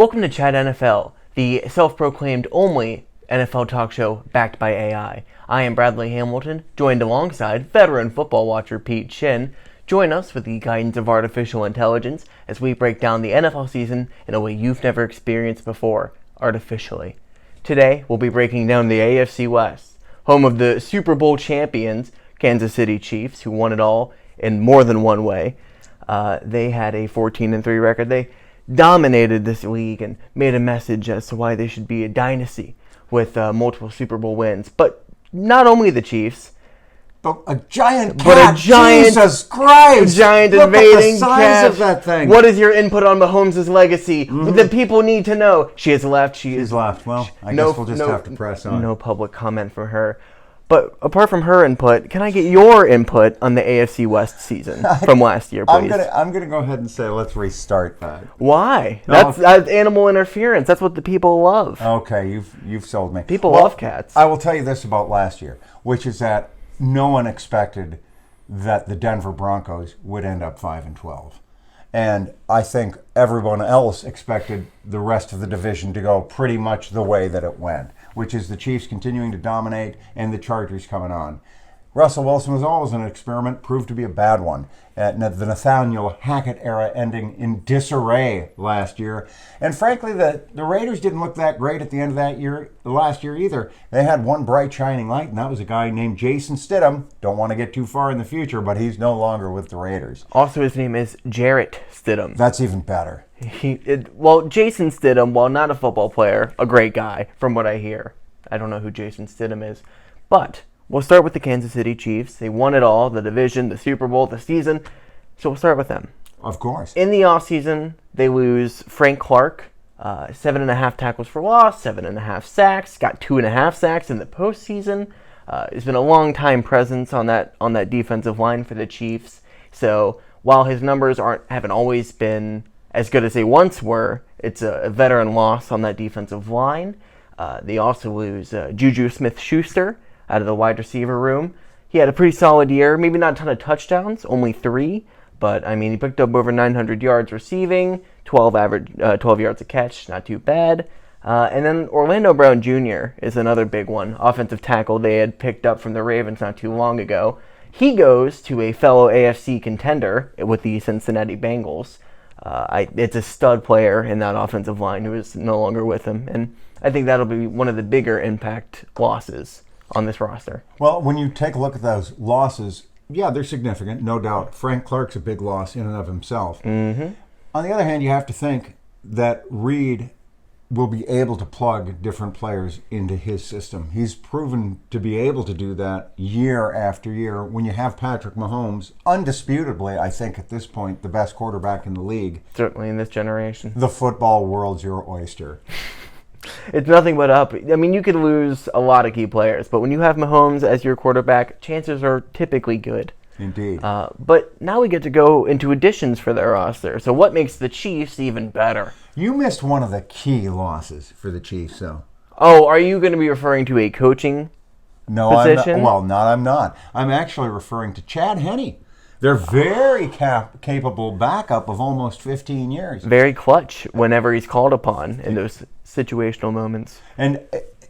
Welcome to ChatNFL, the self-proclaimed only NFL talk show backed by AI. I am Bradley Hamilton, joined alongside veteran football watcher Pete Shinn. Join us with the guidance of artificial intelligence as we break down the NFL season in a way you've never experienced before, artificially. Today, we'll be breaking down the AFC West, home of the Super Bowl champions, Kansas City Chiefs, who won it all in more than one way. They had a 14-3 record. They dominated this league and made a message as to why they should be a dynasty with multiple Super Bowl wins. But not only the Chiefs, but a giant cat. Jesus Christ! A giant Look invading at the size cat. of that thing. What is your input on Mahomes' legacy? The people need to know. She has left. She's left. Well, I guess we'll just have to press on. No public comment from her. But apart from her input, can I get your input on the AFC West season from last year, please? I'm gonna go ahead and say let's restart that. Why? No. That's animal interference. That's what the people love. Okay, you've sold me. People love cats. I will tell you this about last year, which is that no one expected that the Denver Broncos would end up 5-12. And I think everyone else expected the rest of the division to go pretty much the way that it went, which is the Chiefs continuing to dominate and the Chargers coming on. Russell Wilson was always an experiment, proved to be a bad one. The Nathaniel Hackett era ending in disarray last year. And frankly, the Raiders didn't look that great at the end of the last year either. They had one bright shining light, and that was a guy named Jason Stidham. Don't want to get too far in the future, but he's no longer with the Raiders. Also, his name is Jarrett Stidham. That's even better. Jason Stidham, while not a football player, a great guy, from what I hear. I don't know who Jason Stidham is. But we'll start with the Kansas City Chiefs. They won it all, the division, the Super Bowl, the season. So we'll start with them. Of course. In the offseason, they lose Frank Clark, 7.5 tackles for loss, 7.5 sacks, got 2.5 sacks in the postseason. It's been a long-time presence on that defensive line for the Chiefs. So while his numbers haven't always been as good as they once were, it's a veteran loss on that defensive line. They also lose Juju Smith-Schuster out of the wide receiver room. He had a pretty solid year, maybe not a ton of touchdowns, only 3, but I mean he picked up over 900 yards receiving, 12 yards a catch, not too bad. And then Orlando Brown Jr. is another big one, offensive tackle they had picked up from the Ravens not too long ago. He goes to a fellow AFC contender with the Cincinnati Bengals. It's a stud player in that offensive line who is no longer with him, and I think that'll be one of the bigger impact losses on this roster. Well, when you take a look at those losses, yeah, they're significant, no doubt. Frank Clark's a big loss in and of himself. Mm-hmm. On the other hand, you have to think that Reed will be able to plug different players into his system. He's proven to be able to do that year after year. When you have Patrick Mahomes, undisputably, I think at this point, the best quarterback in the league. Certainly in this generation. The football world's your oyster. It's nothing but up. I mean, you could lose a lot of key players, but when you have Mahomes as your quarterback, chances are typically good. Indeed. But now we get to go into additions for their roster. So what makes the Chiefs even better? You missed one of the key losses for the Chiefs, though. Oh, are you going to be referring to a coaching position? I'm not. I'm actually referring to Chad Henne. They're very capable backup of almost 15 years. Very clutch whenever he's called upon in those situational moments. And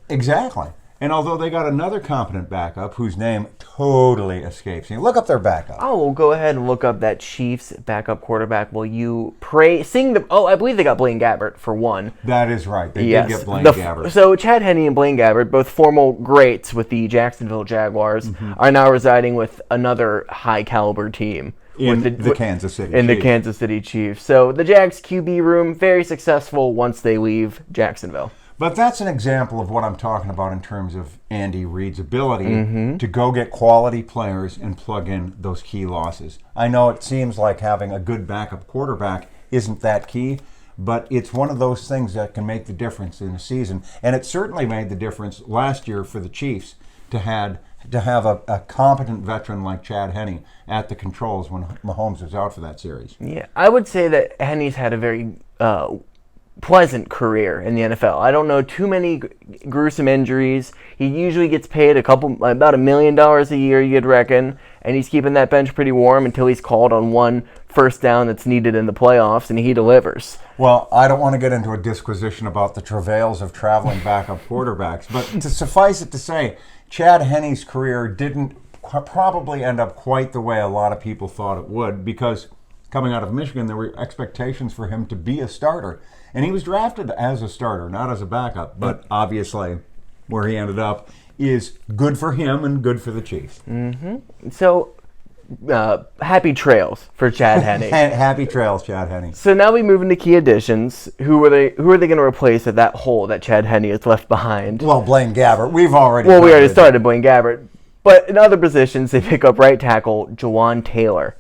exactly. And although they got another competent backup whose name totally escapes me, look up their backup. Oh, well, go ahead and look up that Chiefs backup quarterback. Will you sing the? Oh, I believe they got Blaine Gabbert for one. That is right. They did get Blaine Gabbert. So Chad Henne and Blaine Gabbert, both former greats with the Jacksonville Jaguars, are now residing with another high caliber team. In the Kansas City Chiefs. In the Kansas City Chiefs. So the Jags QB room, very successful once they leave Jacksonville. But that's an example of what I'm talking about in terms of Andy Reid's ability to go get quality players and plug in those key losses. I know it seems like having a good backup quarterback isn't that key, but it's one of those things that can make the difference in a season. And it certainly made the difference last year for the Chiefs to have a competent veteran like Chad Henne at the controls when Mahomes was out for that series. Yeah, I would say that Henne's had a very pleasant career in the NFL. I don't know too many gruesome injuries. He usually gets paid about $1 million a year, you'd reckon, and he's keeping that bench pretty warm until he's called on one first down that's needed in the playoffs, and he delivers. Well, I don't want to get into a disquisition about the travails of traveling backup quarterbacks, but to suffice it to say, Chad Henne's career didn't probably end up quite the way a lot of people thought it would, because coming out of Michigan, there were expectations for him to be a starter. And he was drafted as a starter, not as a backup. But obviously, where he ended up is good for him and good for the Chiefs. Mm-hmm. So, happy trails for Chad Henne. Happy trails, Chad Henne. So now we move into key additions. Who are they going to replace at that hole that Chad Henne has left behind? Well, Blaine Gabbert. We already started Blaine Gabbert. But in other positions, they pick up right tackle Jawan Taylor.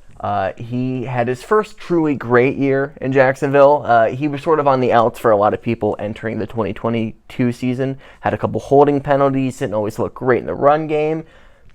He had his first truly great year in Jacksonville. He was sort of on the outs for a lot of people entering the 2022 season. Had a couple holding penalties, didn't always look great in the run game.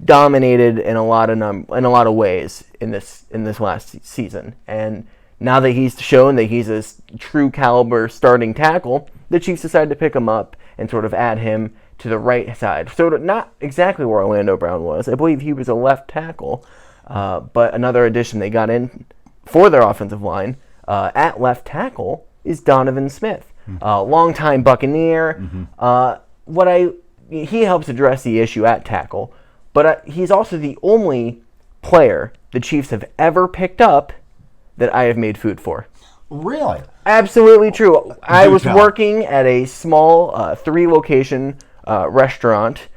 Dominated in a lot of ways in this last season. And now that he's shown that he's a true caliber starting tackle, the Chiefs decided to pick him up and sort of add him to the right side. So not exactly where Orlando Brown was. I believe he was a left tackle. But another addition they got in for their offensive line at left tackle is Donovan Smith, longtime Buccaneer. He helps address the issue at tackle, but he's also the only player the Chiefs have ever picked up that I have made food for. Really? Absolutely true. I was working at a small 3-location restaurant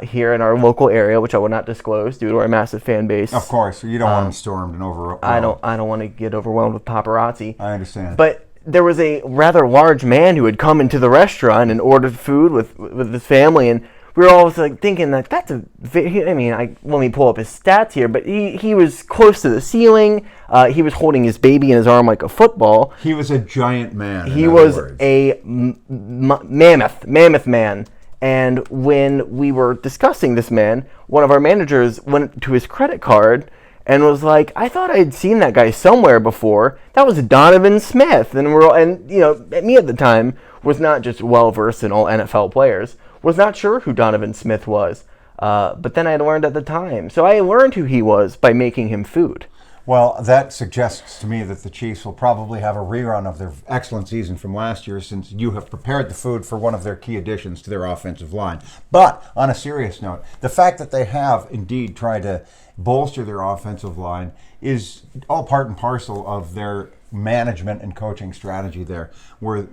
here in our local area, which I will not disclose due to our massive fan base. Of course, you don't want them stormed and overwhelmed. I don't want to get overwhelmed with paparazzi. I understand. But there was a rather large man who had come into the restaurant and ordered food with his family, and we were all thinking that that's let me pull up his stats here, but he was close to the ceiling. He was holding his baby in his arm like a football. He was a giant man. He was a mammoth man. And when we were discussing this man, one of our managers went to his credit card and was like, "I thought I had seen that guy somewhere before. That was Donovan Smith." And me at the time was not just well versed in all NFL players, was not sure who Donovan Smith was. But then I had learned at the time, so I learned who he was by making him food. Well, that suggests to me that the Chiefs will probably have a rerun of their excellent season from last year, since you have prepared the food for one of their key additions to their offensive line. But on a serious note, the fact that they have indeed tried to bolster their offensive line is all part and parcel of their management and coaching strategy there, where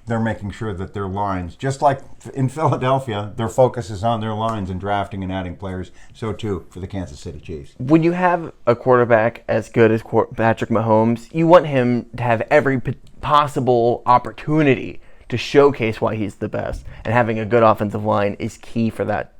they're making sure that their lines, just like in Philadelphia, their focus is on their lines and drafting and adding players. So too for the Kansas City Chiefs. When you have a quarterback as good as Patrick Mahomes, you want him to have every possible opportunity to showcase why he's the best. And having a good offensive line is key for that.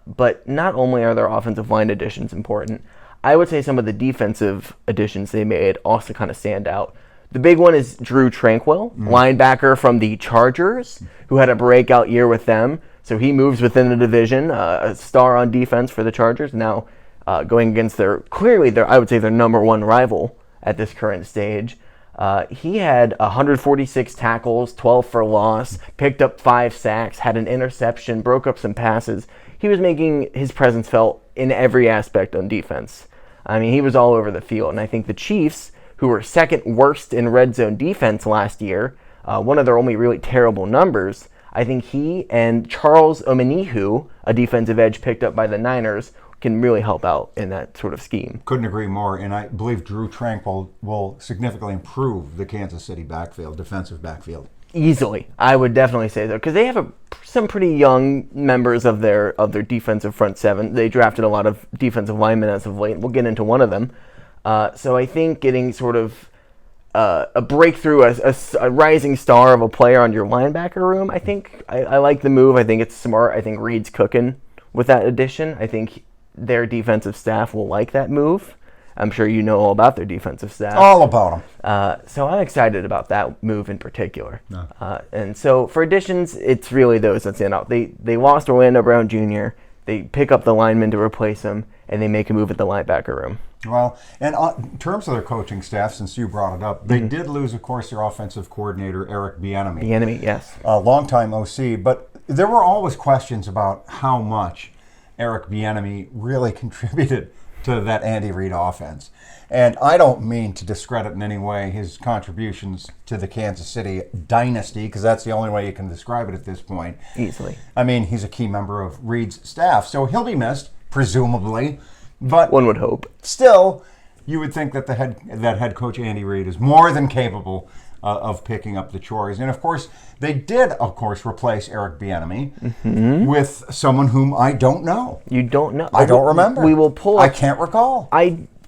But not only are their offensive line additions important, I would say some of the defensive additions they made also kind of stand out. The big one is Drew Tranquill, linebacker from the Chargers, who had a breakout year with them. So he moves within the division, a star on defense for the Chargers. Now going against their number one rival at this current stage. He had 146 tackles, 12 for loss, picked up 5 sacks, had an interception, broke up some passes. He was making his presence felt in every aspect on defense. I mean, he was all over the field. And I think the Chiefs, who were second worst in red zone defense last year, one of their only really terrible numbers, I think he and Charles Omenihu, a defensive edge picked up by the Niners, can really help out in that sort of scheme. Couldn't agree more, and I believe Drew Tranquill will significantly improve the Kansas City defensive backfield. Easily, I would definitely say so, because they have some pretty young members of their defensive front seven. They drafted a lot of defensive linemen as of late. We'll get into one of them. So I think getting sort of a breakthrough, a rising star of a player on your linebacker room, I think I like the move. I think it's smart. I think Reed's cooking with that addition. I think their defensive staff will like that move. I'm sure you know all about their defensive staff. All about them. So I'm excited about that move in particular. No. And so for additions, it's really those that stand out. They lost Orlando Brown Jr., they pick up the lineman to replace him, and they make a move at the linebacker room. Well, and in terms of their coaching staff, since you brought it up, they did lose, of course, their offensive coordinator, Eric Bieniemy. Bieniemy, yes. A longtime OC, but there were always questions about how much Eric Bieniemy really contributed to that Andy Reid offense. And I don't mean to discredit in any way his contributions to the Kansas City dynasty, because that's the only way you can describe it at this point. Easily. I mean, he's a key member of Reid's staff, so he'll be missed, presumably. But one would hope. Still, you would think that head coach Andy Reid is more than capable of picking up the chores. And of course, they did, replace Eric Bieniemy with someone whom I don't know. You don't know? I don't remember. We will pull. I can't recall.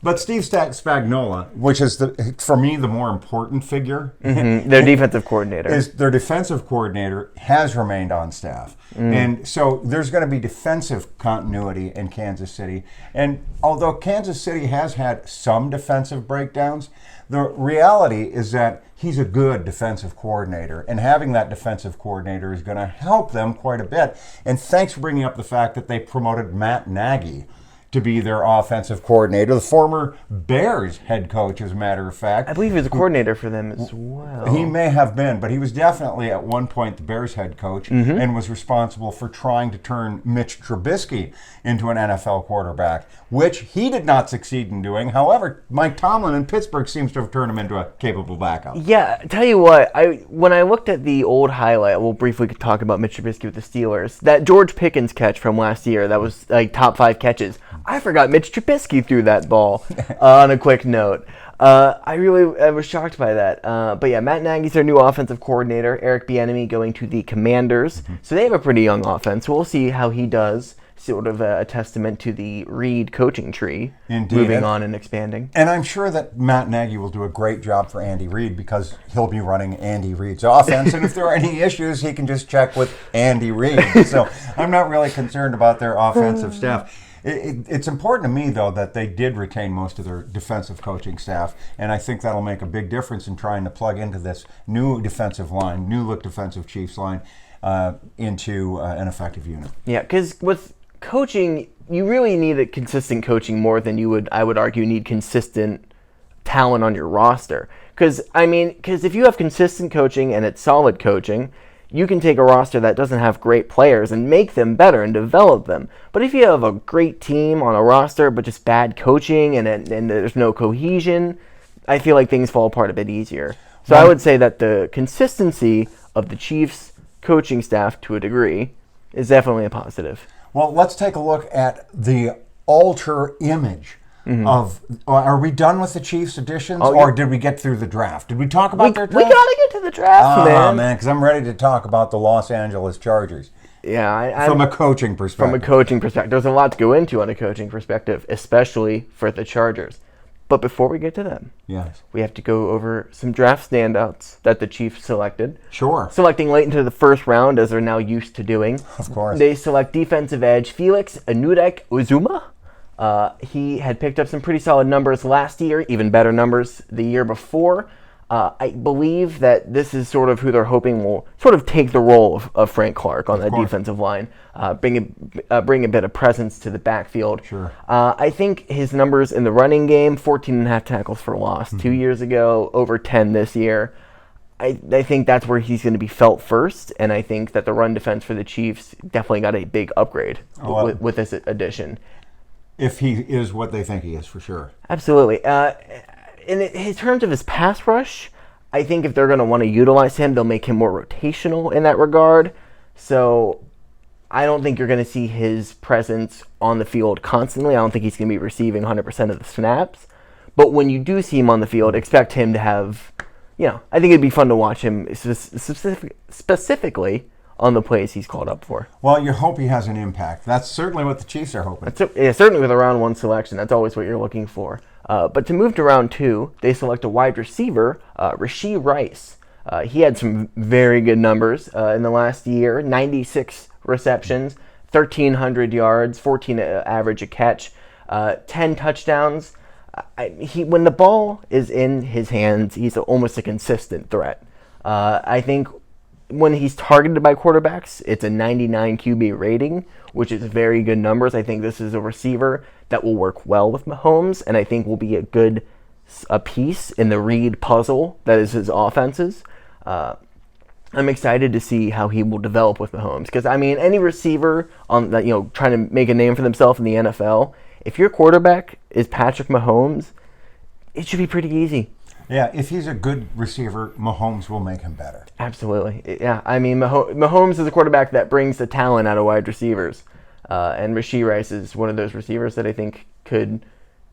But Steve Spagnuolo, which is for me the more important figure, their defensive coordinator, is their defensive coordinator has remained on staff, and so there's going to be defensive continuity in Kansas City. And although Kansas City has had some defensive breakdowns, the reality is that he's a good defensive coordinator, and having that defensive coordinator is going to help them quite a bit. And thanks for bringing up the fact that they promoted Matt Nagy to be their offensive coordinator, the former Bears head coach, as a matter of fact. I believe he was a coordinator for them as well. He may have been, but he was definitely at one point the Bears head coach and was responsible for trying to turn Mitch Trubisky into an NFL quarterback, which he did not succeed in doing. However, Mike Tomlin in Pittsburgh seems to have turned him into a capable backup. Yeah, tell you what, when I looked at the old highlight, we'll briefly talk about Mitch Trubisky with the Steelers, that George Pickens catch from last year, that was like top 5 catches. I forgot Mitch Trubisky threw that ball on a quick note. I was shocked by that. But yeah, Matt Nagy's their new offensive coordinator. Eric Bieniemy going to the Commanders. So they have a pretty young offense. We'll see how he does. Sort of a testament to the Reid coaching tree. Indeed. Moving on and expanding. And I'm sure that Matt Nagy will do a great job for Andy Reid because he'll be running Andy Reid's offense. And if there are any issues, he can just check with Andy Reid. So I'm not really concerned about their offensive staff. It's important to me, though, that they did retain most of their defensive coaching staff, and I think that'll make a big difference in trying to plug into this new defensive line, new-look defensive Chiefs line, into an effective unit. Yeah, because with coaching, you really need a consistent coaching more than I would argue, need consistent talent on your roster. Because if you have consistent coaching and it's solid coaching, you can take a roster that doesn't have great players and make them better and develop them. But if you have a great team on a roster but just bad coaching and there's no cohesion, I feel like things fall apart a bit easier. So I would say that the consistency of the Chiefs coaching staff to a degree is definitely a positive. Well, let's take a look at the alter image of. Are we done with the Chiefs additions, or did we get through the draft? Did we talk about their draft? We gotta get to the draft, man. Oh, man, because I'm ready to talk about the Los Angeles Chargers. Yeah, from a coaching perspective. There's a lot to go into on a coaching perspective, especially for the Chargers. But before we get to them, we have to go over some draft standouts that the Chiefs selected. Sure. Selecting late into the first round, as they're now used to doing. Of course. They select defensive edge Felix Anudike-Uzomah. He had picked up some pretty solid numbers last year, even better numbers the year before. I believe that this is sort of who they're hoping will sort of take the role of Frank Clark on that defensive line, bring a bit of presence to the backfield. Sure. I think his numbers in the running game, 14.5 tackles for loss 2 years ago, over 10 this year. I think that's where he's going to be felt first, and I think that the run defense for the Chiefs definitely got a big upgrade with this addition. If he is what they think he is, for sure. Absolutely. In terms of his pass rush, I think if they're going to want to utilize him, they'll make him more rotational in that regard. So I don't think you're going to see his presence on the field constantly. I don't think he's going to be receiving 100% of the snaps. But when you do see him on the field, expect him to have, I think it'd be fun to watch him specifically on the plays he's called up for. Well, you hope he has an impact. That's certainly what the Chiefs are hoping. Certainly with a round 1 selection, that's always what you're looking for. But to move to round 2, they select a wide receiver, Rashee Rice. He had some very good numbers in the last year, 96 receptions, 1,300 yards, 14 average a catch, 10 touchdowns. When the ball is in his hands, he's almost a consistent threat. I think when he's targeted by quarterbacks, it's a 99 QB rating, which is very good numbers. I think this is a receiver that will work well with Mahomes, and I think will be a piece in the Reid puzzle that is his offenses. I'm excited to see how he will develop with Mahomes, because any receiver on that trying to make a name for themselves in the NFL, If your quarterback is Patrick Mahomes, it should be pretty easy. Yeah, if he's a good receiver, Mahomes will make him better. Absolutely. Yeah, I mean, Mahomes is a quarterback that brings the talent out of wide receivers. And Rashee Rice is one of those receivers that I think could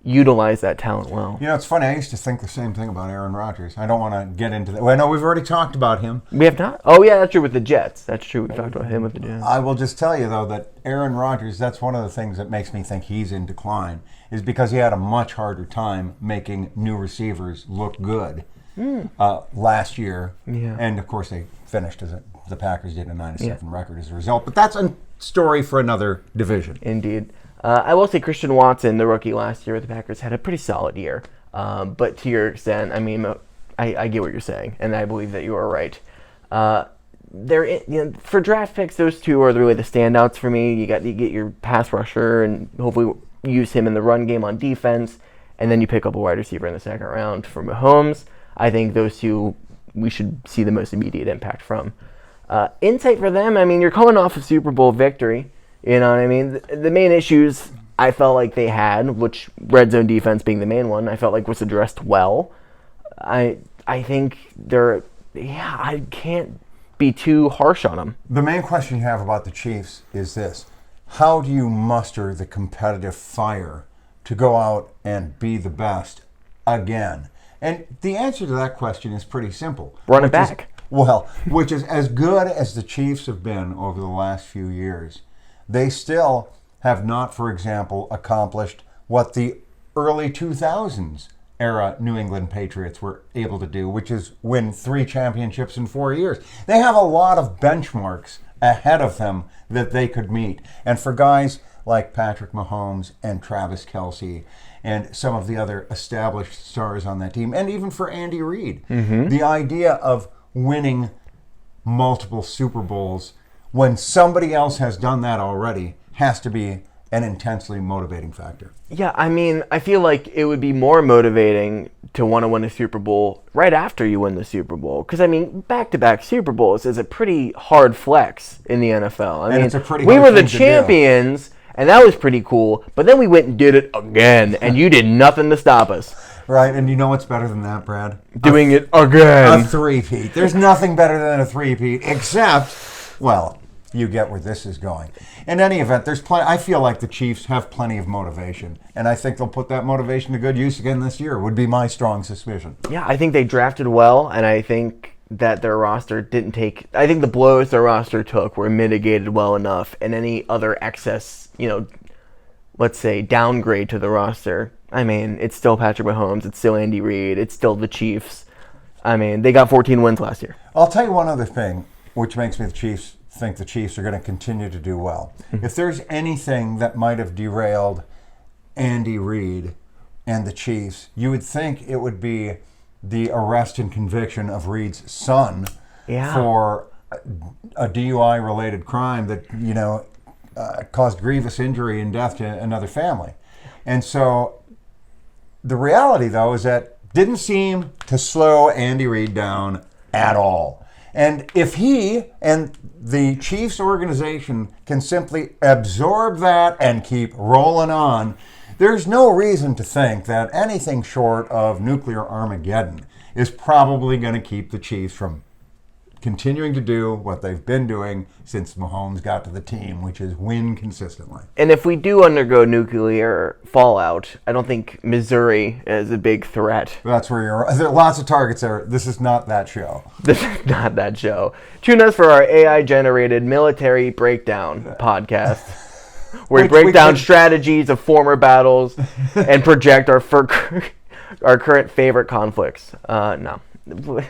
utilize that talent well. You know, it's funny. I used to think the same thing about Aaron Rodgers. I don't want to get into that. Well, I know we've already talked about him. We have not? Oh, yeah, that's true with the Jets. That's true. We talked about him with the Jets. I will just tell you, though, that Aaron Rodgers, that's one of the things that makes me think he's in decline, is because he had a much harder time making new receivers look good last year. Yeah. And, of course, they finished the Packers did a 9-7 record as a result. But that's a story for another division. Indeed. I will say Christian Watson, the rookie last year with the Packers, had a pretty solid year. But to your extent, I mean, I get what you're saying, and I believe that you are right. For draft picks, those two are really the standouts for me. You get your pass rusher, and hopefully use him in the run game on defense, and then you pick up a wide receiver in the second round for Mahomes. I think those two we should see the most immediate impact from. Insight for them, I mean, you're coming off a Super Bowl victory. You know what I mean? The main issues I felt like they had, which red zone defense being the main one, I felt like was addressed well. I think I can't be too harsh on them. The main question you have about the Chiefs is this. How do you muster the competitive fire to go out and be the best again? And the answer to that question is pretty simple. Run it back. Which is as good as the Chiefs have been over the last few years. They still have not, for example, accomplished what the early 2000s era New England Patriots were able to do, which is win 3 championships in 4 years. They have a lot of benchmarks ahead of them that they could meet. And for guys like Patrick Mahomes and Travis Kelce and some of the other established stars on that team, and even for Andy Reid, the idea of winning multiple Super Bowls when somebody else has done that already has to be an intensely motivating factor. Yeah, I mean, I feel like it would be more motivating to want to win a Super Bowl right after you win the Super Bowl. Because, I mean, back-to-back Super Bowls is a pretty hard flex in the NFL. I mean, it's a pretty we hard were the thing to do. champions, and that was pretty cool. But then we went and did it again, and you did nothing to stop us. Right, and you know what's better than that, Brad? Doing it again. A three-peat. There's nothing better than a three-peat, except, well, you get where this is going. In any event, I feel like the Chiefs have plenty of motivation, and I think they'll put that motivation to good use again this year, would be my strong suspicion. Yeah, I think they drafted well, and I think that their roster didn't take... I think the blows their roster took were mitigated well enough, and any other excess, let's say, downgrade to the roster, I mean, it's still Patrick Mahomes, it's still Andy Reid, it's still the Chiefs. I mean, they got 14 wins last year. I'll tell you one other thing, which makes me think the Chiefs are going to continue to do well. If there's anything that might have derailed Andy Reid and the Chiefs, you would think it would be the arrest and conviction of Reid's son for a DUI-related crime that, caused grievous injury and death to another family. And so the reality, though, is that didn't seem to slow Andy Reid down at all. And if he and the Chiefs organization can simply absorb that and keep rolling on, there's no reason to think that anything short of nuclear Armageddon is probably going to keep the Chiefs from continuing to do what they've been doing since Mahomes got to the team, which is win consistently. And if we do undergo nuclear fallout, I don't think Missouri is a big threat. That's where there are lots of targets there. This is not that show. This is not that show. Tune us for our AI-generated military breakdown podcast, where we break down strategies of former battles and project our current favorite conflicts. No.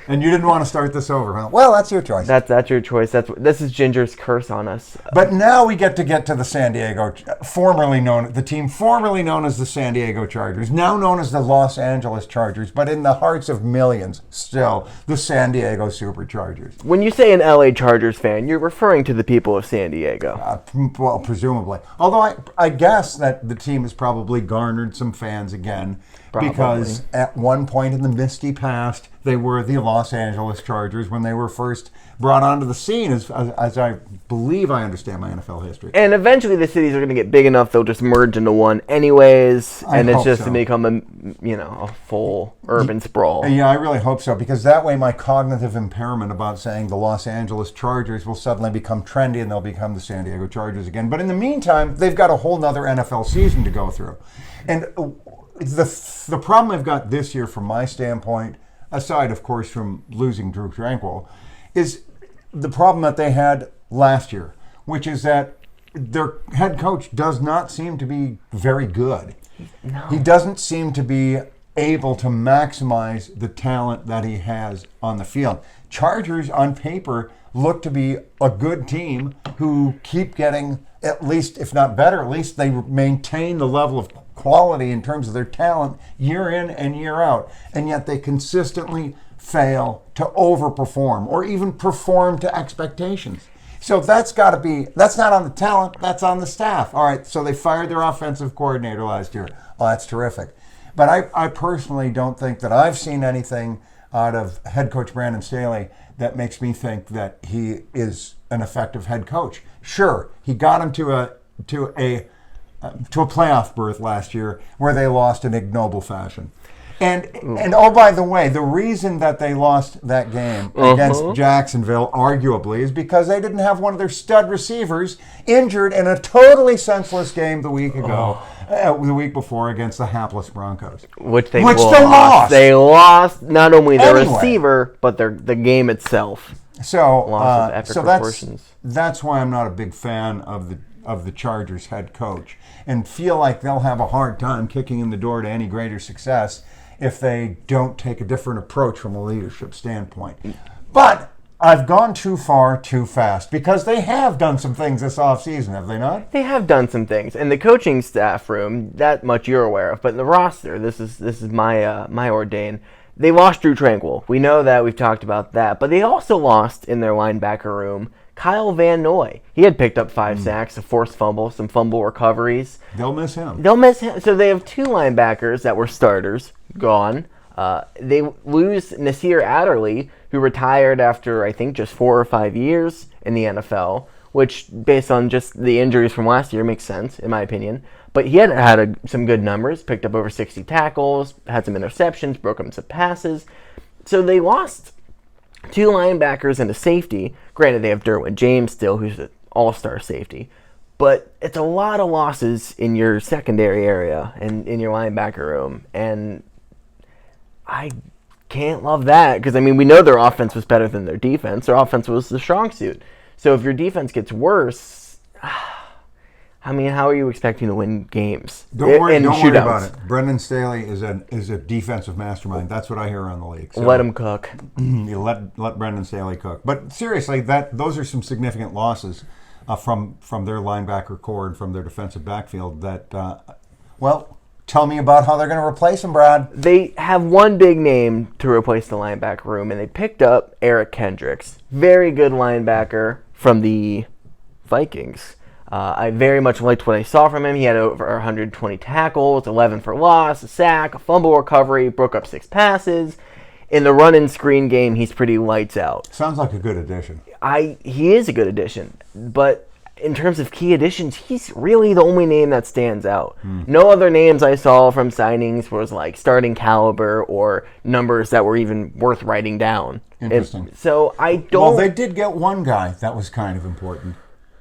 And you didn't want to start this over, huh? Well, that's your choice. That's your choice. This is Ginger's curse on us. But now we get to the San Diego, the team formerly known as the San Diego Chargers, now known as the Los Angeles Chargers, but in the hearts of millions, still the San Diego Superchargers. When you say an LA Chargers fan, you're referring to the people of San Diego. Well, presumably. Although I guess that the team has probably garnered some fans again. Because at one point in the misty past, they were the Los Angeles Chargers when they were first brought onto the scene, as I believe I understand my NFL history. And eventually the cities are going to get big enough they'll just merge into one anyways, and it's just to become a full urban sprawl. Yeah, I really hope so, because that way my cognitive impairment about saying the Los Angeles Chargers will suddenly become trendy and they'll become the San Diego Chargers again. But in the meantime, they've got a whole nother NFL season to go through. And the problem I've got this year from my standpoint, aside, of course, from losing Drew Tranquill, is the problem that they had last year, which is that their head coach does not seem to be very good. No. He doesn't seem to be able to maximize the talent that he has on the field. Chargers, on paper, look to be a good team who keep getting, at least, if not better, at least they maintain the level of quality in terms of their talent year in and year out. And yet they consistently fail to overperform or even perform to expectations. So that's got to be, that's not on the talent, that's on the staff. All right, so they fired their offensive coordinator last year. Oh, that's terrific. But I personally don't think that I've seen anything out of head coach Brandon Staley that makes me think that he is an effective head coach. Sure, he got him to a playoff berth last year where they lost in ignoble fashion. And oh, by the way, the reason that they lost that game against Jacksonville, arguably, is because they didn't have one of their stud receivers injured in a totally senseless game the week before against the hapless Broncos. Which they lost. They lost not only their receiver, but the game itself. So, loss of epic proportions. That's why I'm not a big fan of the Chargers head coach, and feel like they'll have a hard time kicking in the door to any greater success if they don't take a different approach from a leadership standpoint. But I've gone too far too fast, because they have done some things this offseason, have they not? They have done some things. In the coaching staff room, that much you're aware of, but in the roster, this is my ordain. They lost Drew Tranquill. We know that. We've talked about that. But they also lost in their linebacker room Kyle Van Noy. He had picked up 5 sacks, a forced fumble, some fumble recoveries. They'll miss him. So they have 2 linebackers that were starters gone. They lose Nasir Adderley, who retired after, I think, just 4 or 5 years in the NFL, which, based on just the injuries from last year, makes sense, in my opinion. But he had some good numbers, picked up over 60 tackles, had some interceptions, broke up some passes. So they lost 2 linebackers and a safety. Granted, they have Derwin James still, who's an all-star safety. But it's a lot of losses in your secondary area and in your linebacker room. And I can't love that, because, we know their offense was better than their defense. Their offense was the strong suit. So if your defense gets worse, how are you expecting to win games? Don't worry about it. Brendan Staley is a defensive mastermind. That's what I hear around the league. So let him cook. You let Brendan Staley cook. But seriously, those are some significant losses from their linebacker core and from their defensive backfield. Tell me about how they're going to replace him, Brad. They have one big name to replace the linebacker room, and they picked up Eric Kendricks. Very good linebacker from the Vikings. I very much liked what I saw from him. He had over 120 tackles, 11 for loss, a sack, a fumble recovery, broke up 6 passes. In the run and screen game, he's pretty lights out. Sounds like a good addition. He is a good addition, but in terms of key additions, he's really the only name that stands out. No other names I saw from signings was like starting caliber or numbers that were even worth writing down. Interesting. So I don't... Well, they did get one guy that was kind of important.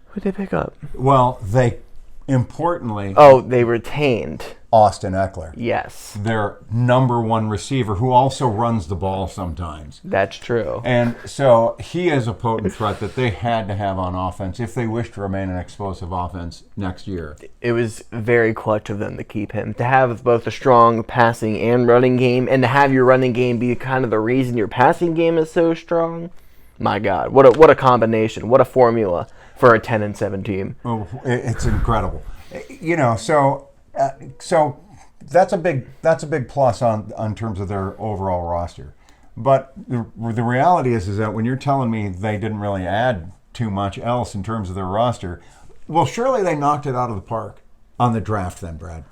Who did they pick up? Well, they retained Austin Eckler. Yes. Their number 1 receiver, who also runs the ball sometimes. That's true. And so he is a potent threat that they had to have on offense if they wish to remain an explosive offense next year. It was very clutch of them to keep him. To have both a strong passing and running game, and to have your running game be kind of the reason your passing game is so strong. My God, what a combination. What a formula for a 10-7 team. Oh, it's incredible. So that's a big plus on terms of their overall roster. But the reality is that when you're telling me they didn't really add too much else in terms of their roster, well, surely they knocked it out of the park on the draft then, Brad.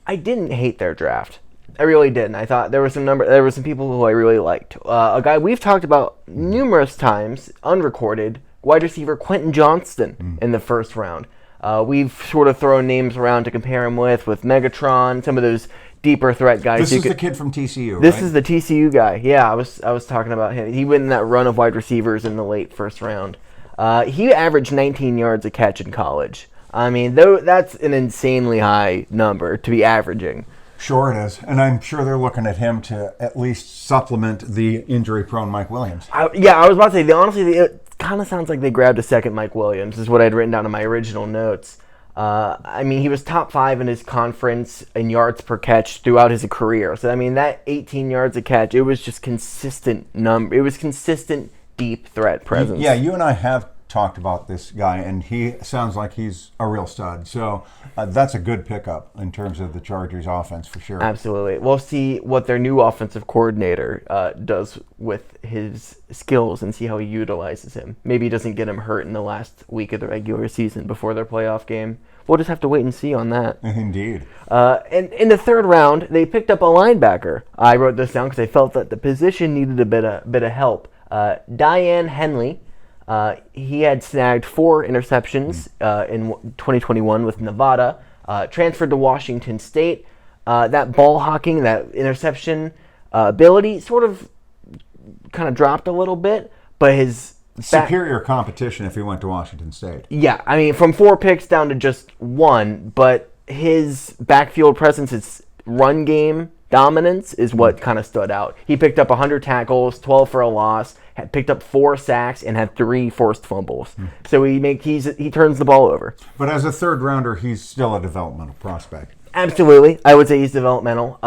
I didn't hate their draft. I really didn't. I thought there were some people who I really liked. A guy we've talked about numerous times, unrecorded, wide receiver Quentin Johnston in the first round. We've sort of thrown names around to compare him with Megatron, some of those deeper threat guys. This is the kid from TCU, This right? is the TCU guy. Yeah, I was talking about him. He went in that run of wide receivers in the late first round. He averaged 19 yards a catch in college. I mean, that's an insanely high number to be averaging. Sure it is. And I'm sure they're looking at him to at least supplement the injury-prone Mike Williams. I was about to say, honestly, it kind of sounds like they grabbed a second Mike Williams, is what I'd written down in my original notes. I mean, he was top 5 in his conference in yards per catch throughout his career. So, I mean, that 18 yards a catch, it was just consistent It was consistent deep threat presence. Yeah, you and I have talked about this guy, and he sounds like he's a real stud. So that's a good pickup in terms of the Chargers offense for sure. Absolutely. We'll see what their new offensive coordinator does with his skills and see how he utilizes him. Maybe he doesn't get him hurt in the last week of the regular season before their playoff game. We'll just have to wait and see on that. Indeed. And in the third round, they picked up a linebacker. I wrote this down because I felt that the position needed a bit of help. Diane Henley. He had snagged 4 interceptions in 2021 with Nevada, transferred to Washington State. That ball hawking, that interception ability sort of kind of dropped a little bit, but his superior competition if he went to Washington State. Yeah, I mean, from 4 picks down to just 1, but his backfield presence, his run game dominance is what kind of stood out. He picked up 100 tackles, 12 for a loss, had picked up 4 sacks, and had 3 forced fumbles. So he turns the ball over. But as a third rounder, he's still a developmental prospect. Absolutely. I would say he's developmental.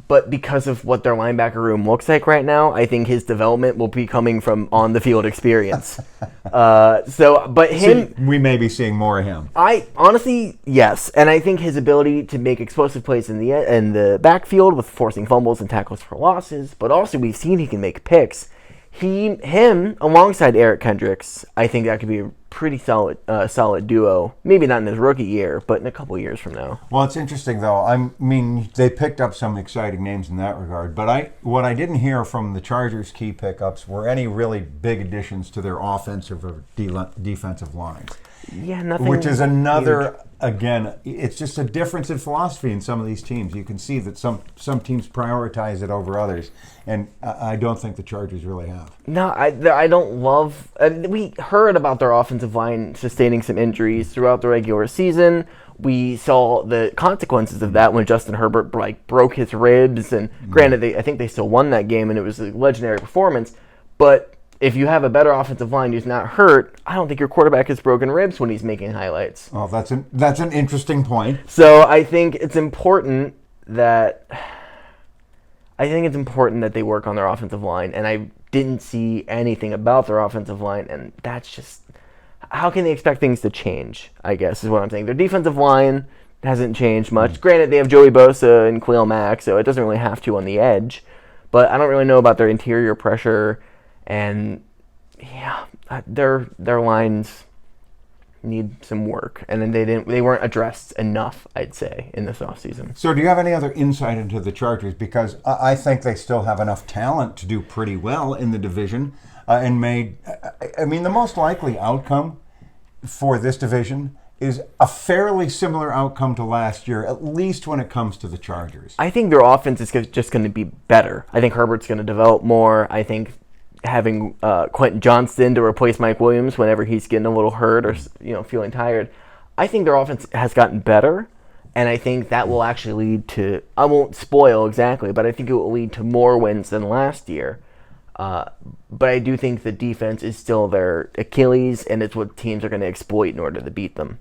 But because of what their linebacker room looks like right now, I think his development will be coming from on-the-field experience. We may be seeing more of him. I honestly, yes. And I think his ability to make explosive plays in the backfield with forcing fumbles and tackles for losses, but also we've seen he can make picks. Him, alongside Eric Kendricks, I think that could be a pretty solid duo. Maybe not in his rookie year, but in a couple years from now. Well, it's interesting, though. I mean, they picked up some exciting names in that regard. But what I didn't hear from the Chargers' key pickups were any really big additions to their offensive or defensive lines. Yeah, nothing. Which is another, huge. Again, it's just a difference in philosophy in some of these teams. You can see that some teams prioritize it over others, and I don't think the Chargers really have. No, I don't love. We heard about their offensive line sustaining some injuries throughout the regular season. We saw the consequences of that when Justin Herbert broke his ribs, and granted, I think they still won that game, and it was a legendary performance. But if you have a better offensive line who's not hurt, I don't think your quarterback has broken ribs when he's making highlights. Oh, that's an interesting point. So I think it's important that they work on their offensive line, and I didn't see anything about their offensive line, and that's just, how can they expect things to change, I guess, is what I'm saying. Their defensive line hasn't changed much. Granted, they have Joey Bosa and Khalil Mack, so it doesn't really have to on the edge, but I don't really know about their interior pressure. And yeah, their lines need some work, and then they weren't addressed enough, I'd say, in this offseason. So do you have any other insight into the Chargers? Because I think they still have enough talent to do pretty well in the division, the most likely outcome for this division is a fairly similar outcome to last year, at least when it comes to the Chargers. I think their offense is just going to be better. I think Herbert's going to develop more. I think having Quentin Johnston to replace Mike Williams whenever he's getting a little hurt or feeling tired, I think their offense has gotten better, and I think that will actually lead to, I won't spoil exactly, but I think it will lead to more wins than last year. But I do think the defense is still their Achilles, and it's what teams are going to exploit in order to beat them.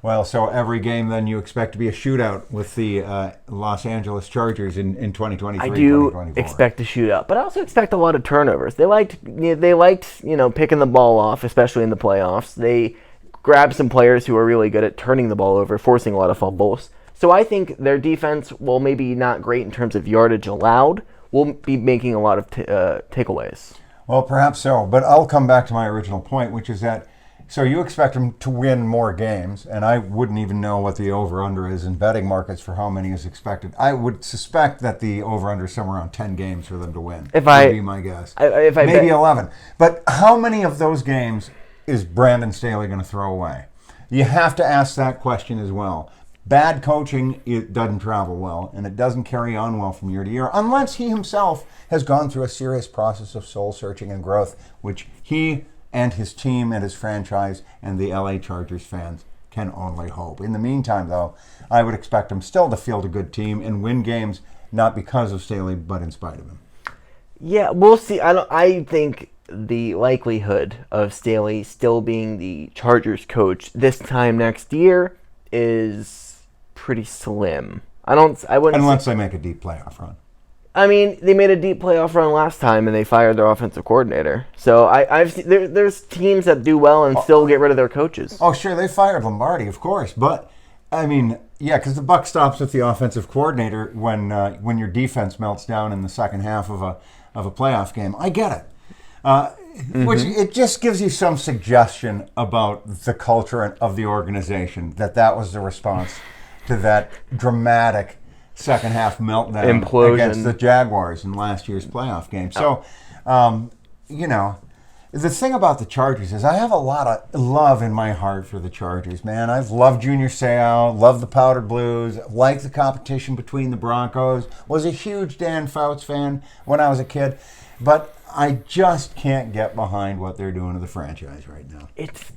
Well, so every game then you expect to be a shootout with the Los Angeles Chargers in 2023, I do 2024. expect a shootout, but I also expect a lot of turnovers. They liked picking the ball off, especially in the playoffs. They grabbed some players who are really good at turning the ball over, forcing a lot of fumbles. So I think their defense, while maybe not great in terms of yardage allowed, will be making a lot of takeaways. Well, perhaps so, but I'll come back to my original point, which is that So you expect them to win more games, and I wouldn't even know what the over-under is in betting markets for how many is expected. I would suspect that the over-under is somewhere around 10 games for them to win. Would be my guess. Maybe 11. But how many of those games is Brandon Staley going to throw away? You have to ask that question as well. Bad coaching, it doesn't travel well, and it doesn't carry on well from year to year, unless he himself has gone through a serious process of soul-searching and growth, which he and his team and his franchise and the LA Chargers fans can only hope. In the meantime, though, I would expect him still to field a good team and win games, not because of Staley, but in spite of him. Yeah, we'll see. I think the likelihood of Staley still being the Chargers coach this time next year is pretty slim. I wouldn't. Unless they make a deep playoff run. I mean, they made a deep playoff run last time, and they fired their offensive coordinator. So I've seen, there's teams that do well and still get rid of their coaches. Oh, sure, they fired Lombardi, of course, but I mean, yeah, because the buck stops with the offensive coordinator when your defense melts down in the second half of a playoff game. I get it, which it just gives you some suggestion about the culture of the organization that was the response to that dramatic second half meltdown implosion against the Jaguars in last year's playoff game. So, the thing about the Chargers is I have a lot of love in my heart for the Chargers, man. I've loved Junior Seau, loved the Powder Blues, liked the competition between the Broncos, was a huge Dan Fouts fan when I was a kid, but I just can't get behind what they're doing to the franchise right now. It's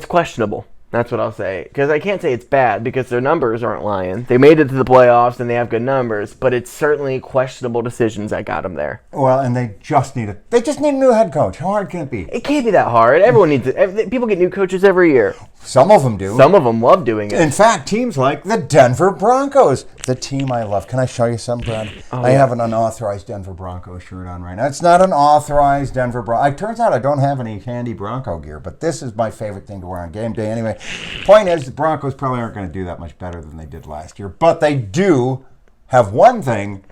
questionable. That's what I'll say. Because I can't say it's bad because their numbers aren't lying. They made it to the playoffs and they have good numbers, but it's certainly questionable decisions that got them there. Well, and they just need a new head coach. How hard can it be? It can't be that hard. Everyone needs it. People get new coaches every year. Some of them do. Some of them love doing it. In fact, teams like the Denver Broncos, the team I love. Can I show you something, Brad? I have an unauthorized Denver Broncos shirt on right now. It's not an authorized Denver Bronco. It turns out I don't have any handy Bronco gear, but this is my favorite thing to wear on game day anyway. Point is, the Broncos probably aren't going to do that much better than they did last year, but they do have one thing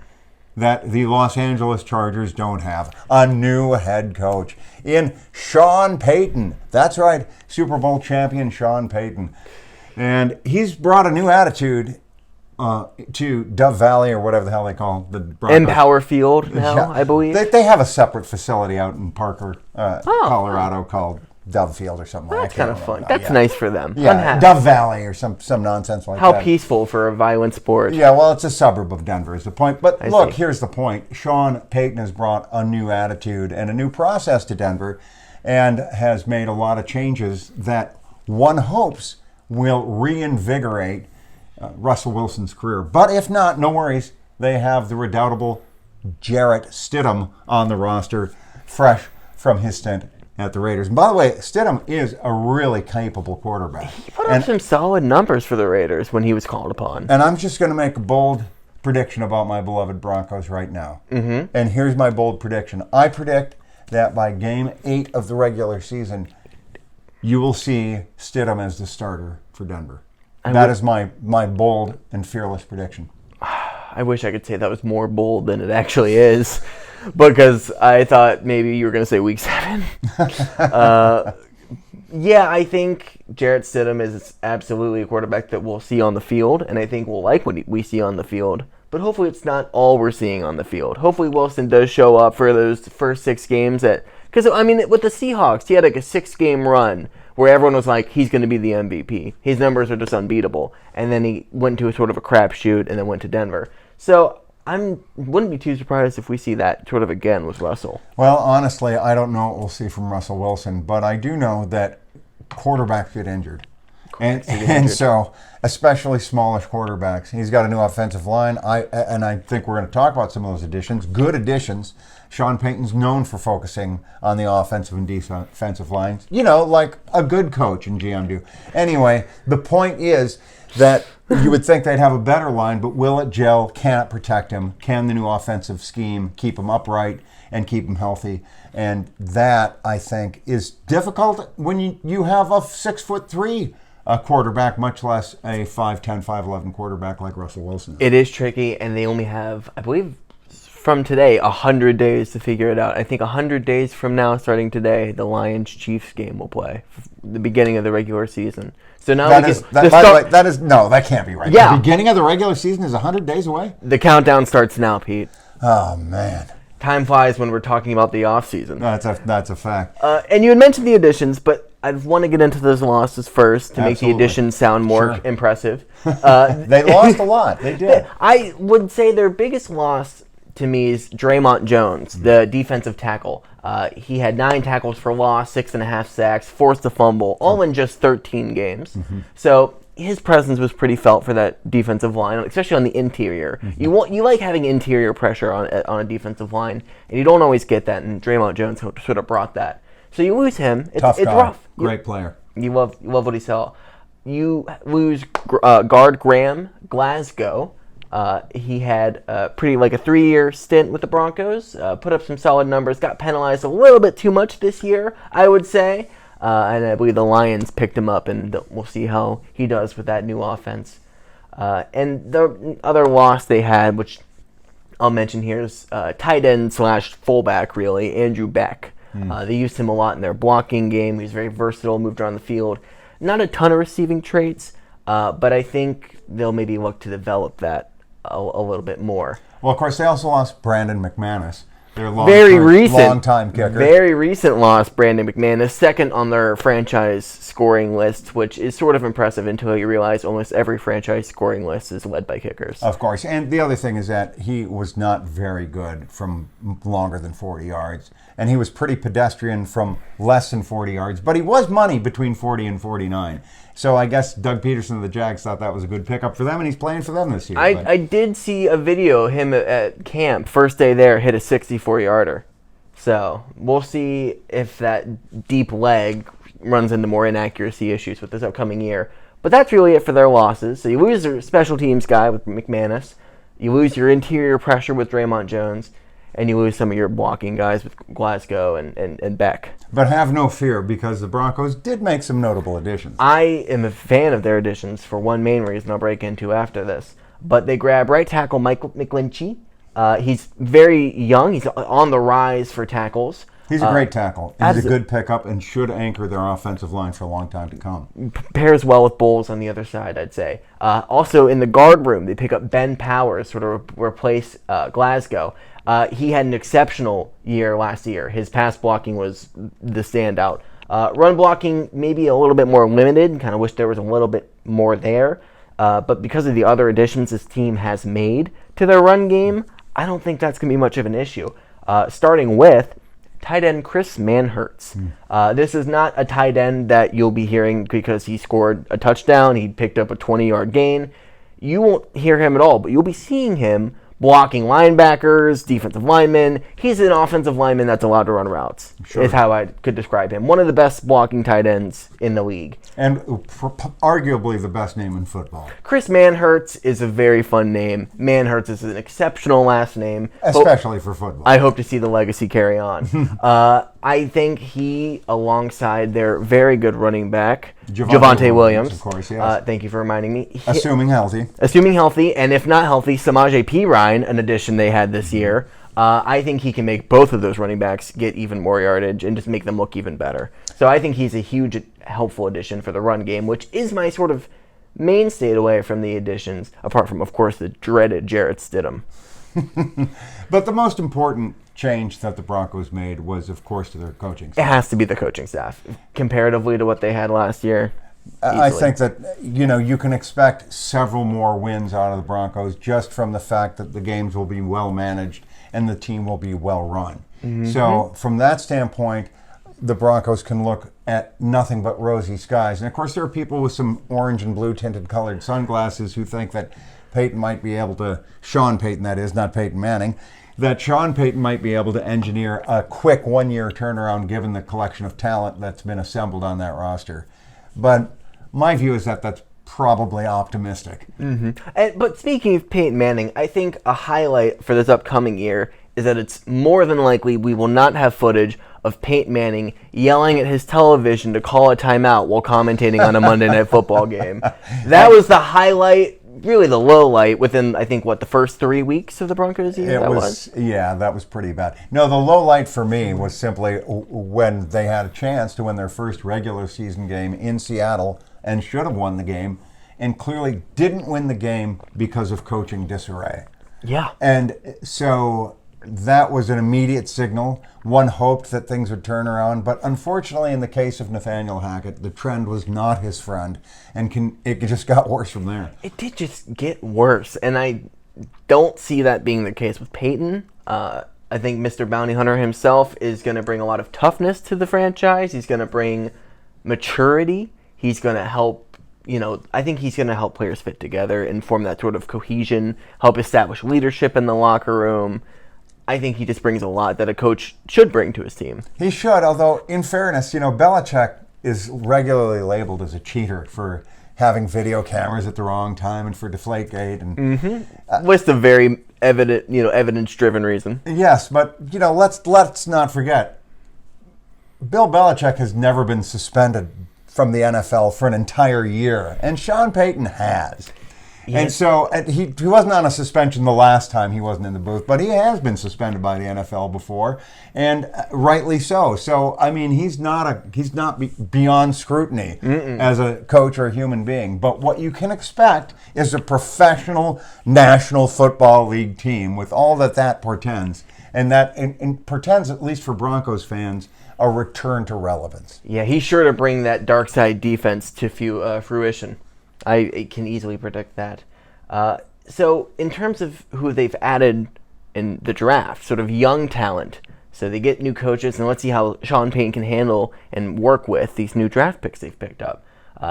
that the Los Angeles Chargers don't have: a new head coach in Sean Payton. That's right, Super Bowl champion Sean Payton. And he's brought a new attitude to Dove Valley, or whatever the hell they call the Broncos. Empower Field now, I believe. They have a separate facility out in Parker, Colorado called Dove Field or something like that. That's kind of fun. That's nice for them. Yeah, Dove Valley or some nonsense like that. How peaceful for a violent sport. Yeah, well, it's a suburb of Denver is the point. But look, here's the point. Sean Payton has brought a new attitude and a new process to Denver and has made a lot of changes that one hopes will reinvigorate Russell Wilson's career. But if not, no worries. They have the redoubtable Jarrett Stidham on the roster, fresh from his stint at the Raiders. And by the way, Stidham is a really capable quarterback. He put up some solid numbers for the Raiders when he was called upon. And I'm just going to make a bold prediction about my beloved Broncos right now. And here's my bold prediction. I predict that by Game 8 of the regular season, you will see Stidham as the starter for Denver. That is my bold and fearless prediction. I wish I could say that was more bold than it actually is, because I thought maybe you were going to say Week 7. Yeah, I think Jarrett Stidham is absolutely a quarterback that we'll see on the field, and I think we'll like what we see on the field. But hopefully it's not all we're seeing on the field. Hopefully Wilson does show up for those first 6 games. Because, I mean, with the Seahawks, he had like a 6-game run where everyone was like, he's going to be the MVP. His numbers are just unbeatable. And then he went to a sort of a crapshoot and then went to Denver. So I wouldn't be too surprised if we see that sort of again with Russell. Well, honestly, I don't know what we'll see from Russell Wilson, but I do know that quarterbacks get injured. And so, especially smallish quarterbacks. He's got a new offensive line. I think we're going to talk about some of those additions. Good additions. Sean Payton's known for focusing on the offensive and defensive lines. You know, like a good coach and GM do. Anyway, the point is that you would think they'd have a better line, but will it gel? Can it protect him? Can the new offensive scheme keep him upright and keep him healthy? And that, I think, is difficult when you have a 6'3" quarterback, much less a 5'10", 5'11" quarterback like Russell Wilson. It is tricky, and they only have, I believe, from today, 100 days to figure it out. I think 100 days from now, starting today, the Lions-Chiefs game will play, the beginning of the regular season. So now that can't be right. Yeah. The beginning of the regular season is 100 days away? The countdown starts now, Pete. Oh, man. Time flies when we're talking about the offseason. That's a fact. And you had mentioned the additions, but I want to get into those losses first to make the additions sound more impressive. They lost a lot. They did. I would say their biggest loss to me is Draymond Jones, the defensive tackle. He had 9 tackles for loss, 6.5 sacks, forced a fumble, all in just 13 games. So his presence was pretty felt for that defensive line, especially on the interior. You like having interior pressure on a defensive line, and you don't always get that, and Draymond Jones sort of brought that. So you lose him. It's rough. Great player. You love what he saw. You lose guard Graham Glasgow. He had a 3-year stint with the Broncos, put up some solid numbers, got penalized a little bit too much this year, I would say. And I believe the Lions picked him up, and we'll see how he does with that new offense. And the other loss they had, which I'll mention here, is tight end / fullback, really, Andrew Beck. They used him a lot in their blocking game. He was very versatile, moved around the field. Not a ton of receiving traits, but I think they'll maybe look to develop that a little bit more. Well, of course, they also lost Brandon McManus. Their long-time kicker. Very recent loss, Brandon McManus, second on their franchise scoring list, which is sort of impressive until you realize almost every franchise scoring list is led by kickers. Of course. And the other thing is that he was not very good from longer than 40 yards. And he was pretty pedestrian from less than 40 yards. But he was money between 40 and 49. So I guess Doug Peterson of the Jags thought that was a good pickup for them, and he's playing for them this year. I did see a video of him at camp, first day there, hit a 64-yarder. So we'll see if that deep leg runs into more inaccuracy issues with this upcoming year. But that's really it for their losses. So you lose your special teams guy with McManus, you lose your interior pressure with Draymond Jones, and you lose some of your blocking guys with Glasgow and Beck. But have no fear, because the Broncos did make some notable additions. I am a fan of their additions for one main reason I'll break into after this. But they grab right tackle Michael McGlinchey. He's very young. He's on the rise for tackles. He's a great tackle. He's a good pickup and should anchor their offensive line for a long time to come. Pairs well with Bowles on the other side, I'd say. Also, in the guard room, they pick up Ben Powers, sort of replace Glasgow. He had an exceptional year last year. His pass blocking was the standout. Run blocking, maybe a little bit more limited. Kind of wish there was a little bit more there. But because of the other additions this team has made to their run game, I don't think that's going to be much of an issue. Starting with tight end Chris Manhertz. This is not a tight end that you'll be hearing because he scored a touchdown. He picked up a 20-yard gain. You won't hear him at all, but you'll be seeing him blocking linebackers, defensive linemen. He's an offensive lineman that's allowed to run routes, is how I could describe him. One of the best blocking tight ends in the league. And arguably the best name in football. Chris Manhertz is a very fun name. Manhertz is an exceptional last name. Especially for football. I hope to see the legacy carry on. I think he, alongside their very good running back, Javonte Williams. Of course, yes. Thank you for reminding me. Assuming healthy. Assuming healthy, and if not healthy, Samaje Perine, an addition they had this year. I think he can make both of those running backs get even more yardage and just make them look even better. So I think he's a huge, helpful addition for the run game, which is my sort of mainstay away from the additions, apart from, of course, the dreaded Jarrett Stidham. But the most important change that the Broncos made was, of course, to their coaching staff. It has to be the coaching staff, comparatively to what they had last year. Easily. I think that, you can expect several more wins out of the Broncos just from the fact that the games will be well managed and the team will be well run. So from that standpoint, the Broncos can look at nothing but rosy skies. And of course, there are people with some orange and blue tinted colored sunglasses who think that Peyton might be able to, Sean Payton that is, not Peyton Manning, that Sean Payton might be able to engineer a quick one-year turnaround given the collection of talent that's been assembled on that roster. But my view is that that's probably optimistic. But speaking of Peyton Manning, I think a highlight for this upcoming year is that it's more than likely we will not have footage of Peyton Manning yelling at his television to call a timeout while commentating on a Monday Night Football game. That was the highlight really the low light within, I think, the first 3 weeks of the Broncos year? That was pretty bad. No, the low light for me was simply when they had a chance to win their first regular season game in Seattle and should have won the game, and clearly didn't win the game because of coaching disarray. Yeah. And so that was an immediate signal. One hoped that things would turn around, but unfortunately, in the case of Nathaniel Hackett, the trend was not his friend, and it just got worse from there. It did just get worse, and I don't see that being the case with Peyton. I think Mr. Bounty Hunter himself is going to bring a lot of toughness to the franchise. He's going to bring maturity. He's going to help, I think he's going to help players fit together and form that sort of cohesion, help establish leadership in the locker room. I think he just brings a lot that a coach should bring to his team. He should, although in fairness, Belichick is regularly labeled as a cheater for having video cameras at the wrong time and for Deflategate. And with a very evident, evidence-driven reason. Yes, but let's not forget, Bill Belichick has never been suspended from the NFL for an entire year, and Sean Payton has. And so he wasn't on a suspension the last time he wasn't in the booth, but he has been suspended by the NFL before, and rightly so. So I mean, he's not beyond scrutiny as a coach or a human being. But what you can expect is a professional National Football League team with all that portends, and that portends, at least for Broncos fans, a return to relevance. Yeah, he's sure to bring that dark side defense to fruition. I can easily predict that. So in terms of who they've added in the draft, sort of young talent, so they get new coaches, and let's see how Sean Payton can handle and work with these new draft picks they've picked up.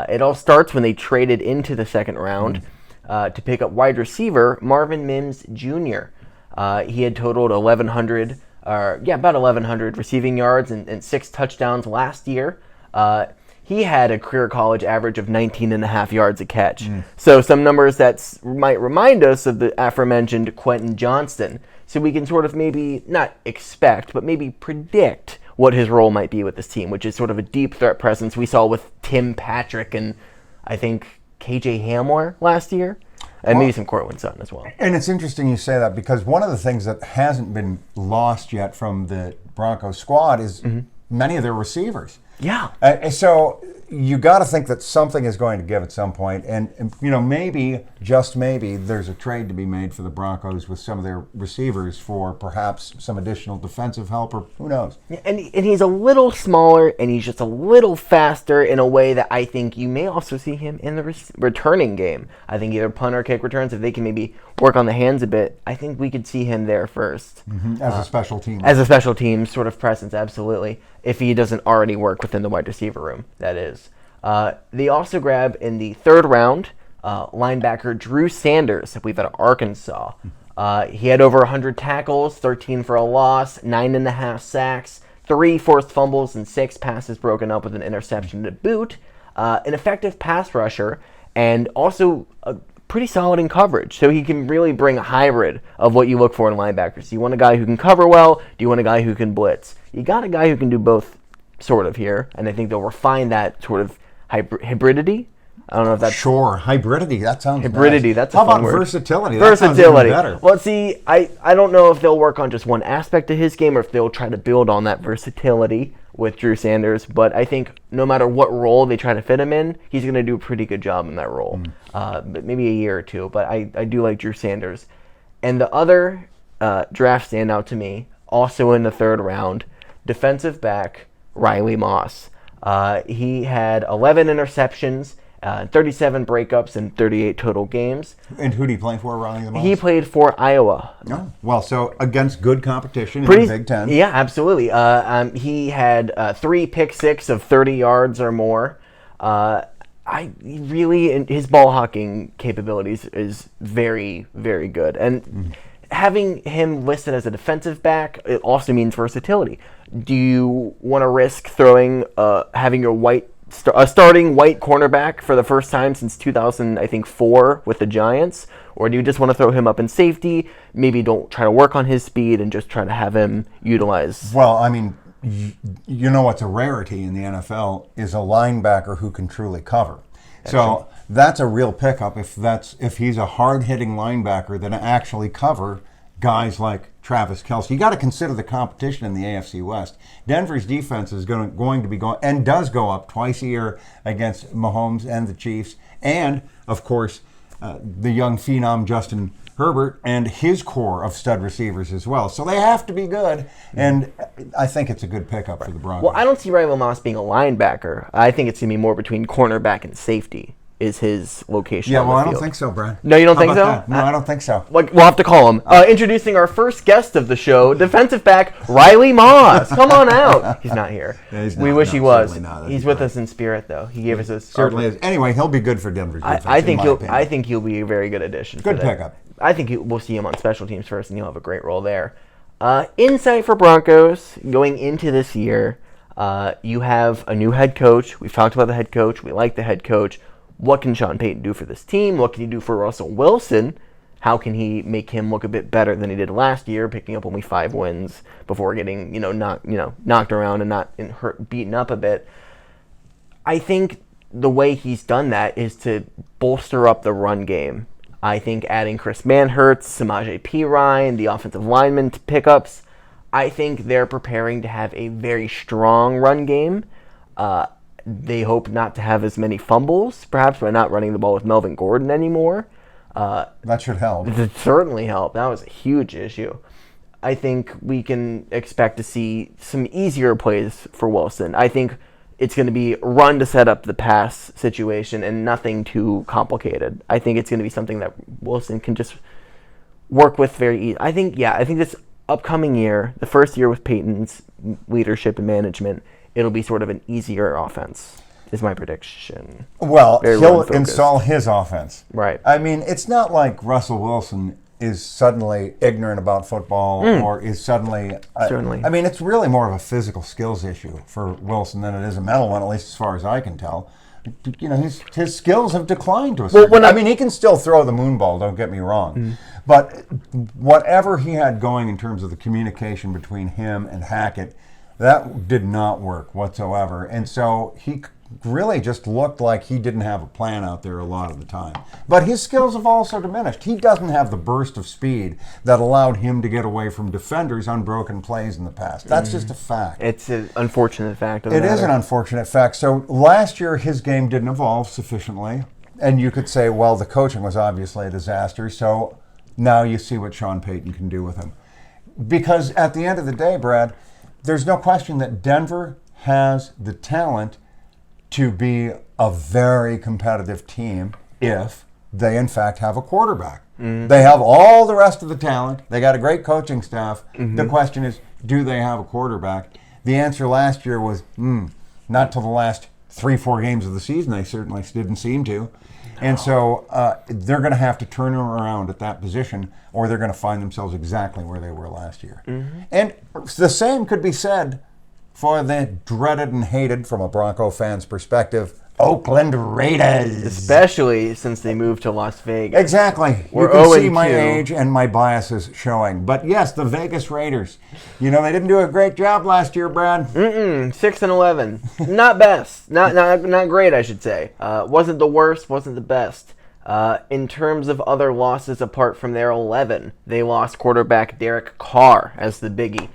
It all starts when they traded into the second round to pick up wide receiver Marvin Mims Jr. He had totaled about 1,100 receiving yards and 6 touchdowns last year. He had a career college average of 19.5 yards a catch. So some numbers that might remind us of the aforementioned Quentin Johnston. So we can sort of maybe not expect, but maybe predict what his role might be with this team, which is sort of a deep threat presence we saw with Tim Patrick and I think KJ Hamler last year. And maybe some Cortland Sutton as well. And it's interesting you say that, because one of the things that hasn't been lost yet from the Broncos squad is many of their receivers. Yeah. So you got to think that something is going to give at some point. And maybe, just maybe, there's a trade to be made for the Broncos with some of their receivers for perhaps some additional defensive help, or who knows. Yeah, and he's a little smaller, and he's just a little faster in a way that I think you may also see him in the returning game. I think either punt or kick returns, if they can maybe work on the hands a bit, I think we could see him there first. As a special team. As a special team sort of presence, absolutely. If he doesn't already work within the wide receiver room, that is. They also grab in the third round linebacker Drew Sanders, that we've at Arkansas. He had over 100 tackles, 13 for a loss, 9.5 sacks, 3 forced fumbles, and 6 passes broken up with an interception to boot. An effective pass rusher, and also pretty solid in coverage. So he can really bring a hybrid of what you look for in linebackers. You want a guy who can cover well? Do you want a guy who can blitz? You got a guy who can do both sort of here, and I think they'll refine that sort of hybridity. I don't know if that's... Sure, hybridity, that sounds hybridity, nice. That's a How fun about word. versatility? Versatility. That sounds even better. Well, see, I don't know if they'll work on just one aspect of his game or if they'll try to build on that versatility with Drew Sanders, but I think no matter what role they try to fit him in, he's going to do a pretty good job in that role. But maybe a year or two, but I do like Drew Sanders. And the other draft standout to me, also in the third round, defensive back Riley Moss. He had 11 interceptions, 37 breakups in 38 total games. And who did he play for, Riley Moss? He played for Iowa. Oh, well, so against good competition in the Big Ten. Yeah, absolutely. He had 3 pick six of 30 yards or more. His ball hawking capabilities is very, very good. And having him listed as a defensive back, it also means versatility. Do you want to risk throwing, having your starting white cornerback for the first time since 2004 with the Giants? Or do you just want to throw him up in safety? Maybe don't try to work on his speed and just try to have him utilize. Well, I mean, you know what's a rarity in the NFL is a linebacker who can truly cover. So that's a real pickup if he's a hard-hitting linebacker that actually cover guys like Travis Kelce. You got to consider the competition in the AFC West. Denver's defense is going to be going and does go up twice a year against Mahomes and the Chiefs, and of course the young phenom Justin Herbert and his core of stud receivers as well. So they have to be good, and I think it's a good pickup for the Broncos. Well, I don't see Riley Moss being a linebacker. I think it's going to be more between cornerback and safety is his location on the I field. don't think so, Brad. No, you don't think so? That? No, I don't think so. We'll have to call him. Introducing our first guest of the show, defensive back Riley Moss. Come on out. He's not here. Yeah, he's we not. wish No, he was. certainly not. He's with us in spirit, though. He gave us a Certainly is. Anyway, he'll be good for Denver's defense. I think opinion. he'll be a very good addition. Good pickup. I think we'll see him on special teams first, and he'll have a great role there. Insight for Broncos going into this year. You have a new head coach. We've talked about the head coach. We like the head coach. What can Sean Payton do for this team? What can he do for Russell Wilson? How can he make him look a bit better than he did last year, picking up only 5 wins before getting knocked around and beaten up a bit? I think the way he's done that is to bolster up the run game. I think adding Chris Manhertz, Samaje Perine, the offensive lineman pickups, I think they're preparing to have a very strong run game. They hope not to have as many fumbles, perhaps by not running the ball with Melvin Gordon anymore. That should help. It certainly help. That was a huge issue. I think we can expect to see some easier plays for Wilson. I think it's going to be run to set up the pass situation and nothing too complicated. I think it's going to be something that Wilson can just work with very easily. I think this upcoming year, the first year with Peyton's leadership and management, it'll be sort of an easier offense, is my prediction. Well, he'll install his offense. Right. I mean, it's not like Russell Wilson is suddenly ignorant about football or is suddenly... Certainly. I mean, it's really more of a physical skills issue for Wilson than it is a mental one, at least as far as I can tell. You know, his skills have declined to a certain... I mean, he can still throw the moon ball, don't get me wrong. But whatever he had going in terms of the communication between him and Hackett, that did not work whatsoever. And so he really just looked like he didn't have a plan out there a lot of the time. But his skills have also diminished. He doesn't have the burst of speed that allowed him to get away from defenders on broken plays in the past. That's just a fact. It's an unfortunate fact of the It matter. is an unfortunate fact. So last year his game didn't evolve sufficiently. And you could say, well, the coaching was obviously a disaster. So now you see what Sean Payton can do with him. Because at the end of the day, Brad, there's no question that Denver has the talent to be a very competitive team if they, in fact, have a quarterback. They have all the rest of the talent. They got a great coaching staff. The question is, do they have a quarterback? The answer last year was, not till the last 3-4 games of the season. They certainly didn't seem to. And so they're going to have to turn them around at that position, or they're going to find themselves exactly where they were last year. And the same could be said for the dreaded and hated, from a Bronco fan's perspective, Oakland Raiders. Especially since they moved to Las Vegas. Exactly. We're you can see 0-2. my age and my biases showing. But yes, the Vegas Raiders. You know, they didn't do a great job last year, Brad. 6-11. Not best. Not great, I should say. Wasn't the worst, wasn't the best. In terms of other losses apart from their 11, they lost quarterback Derek Carr as the biggie.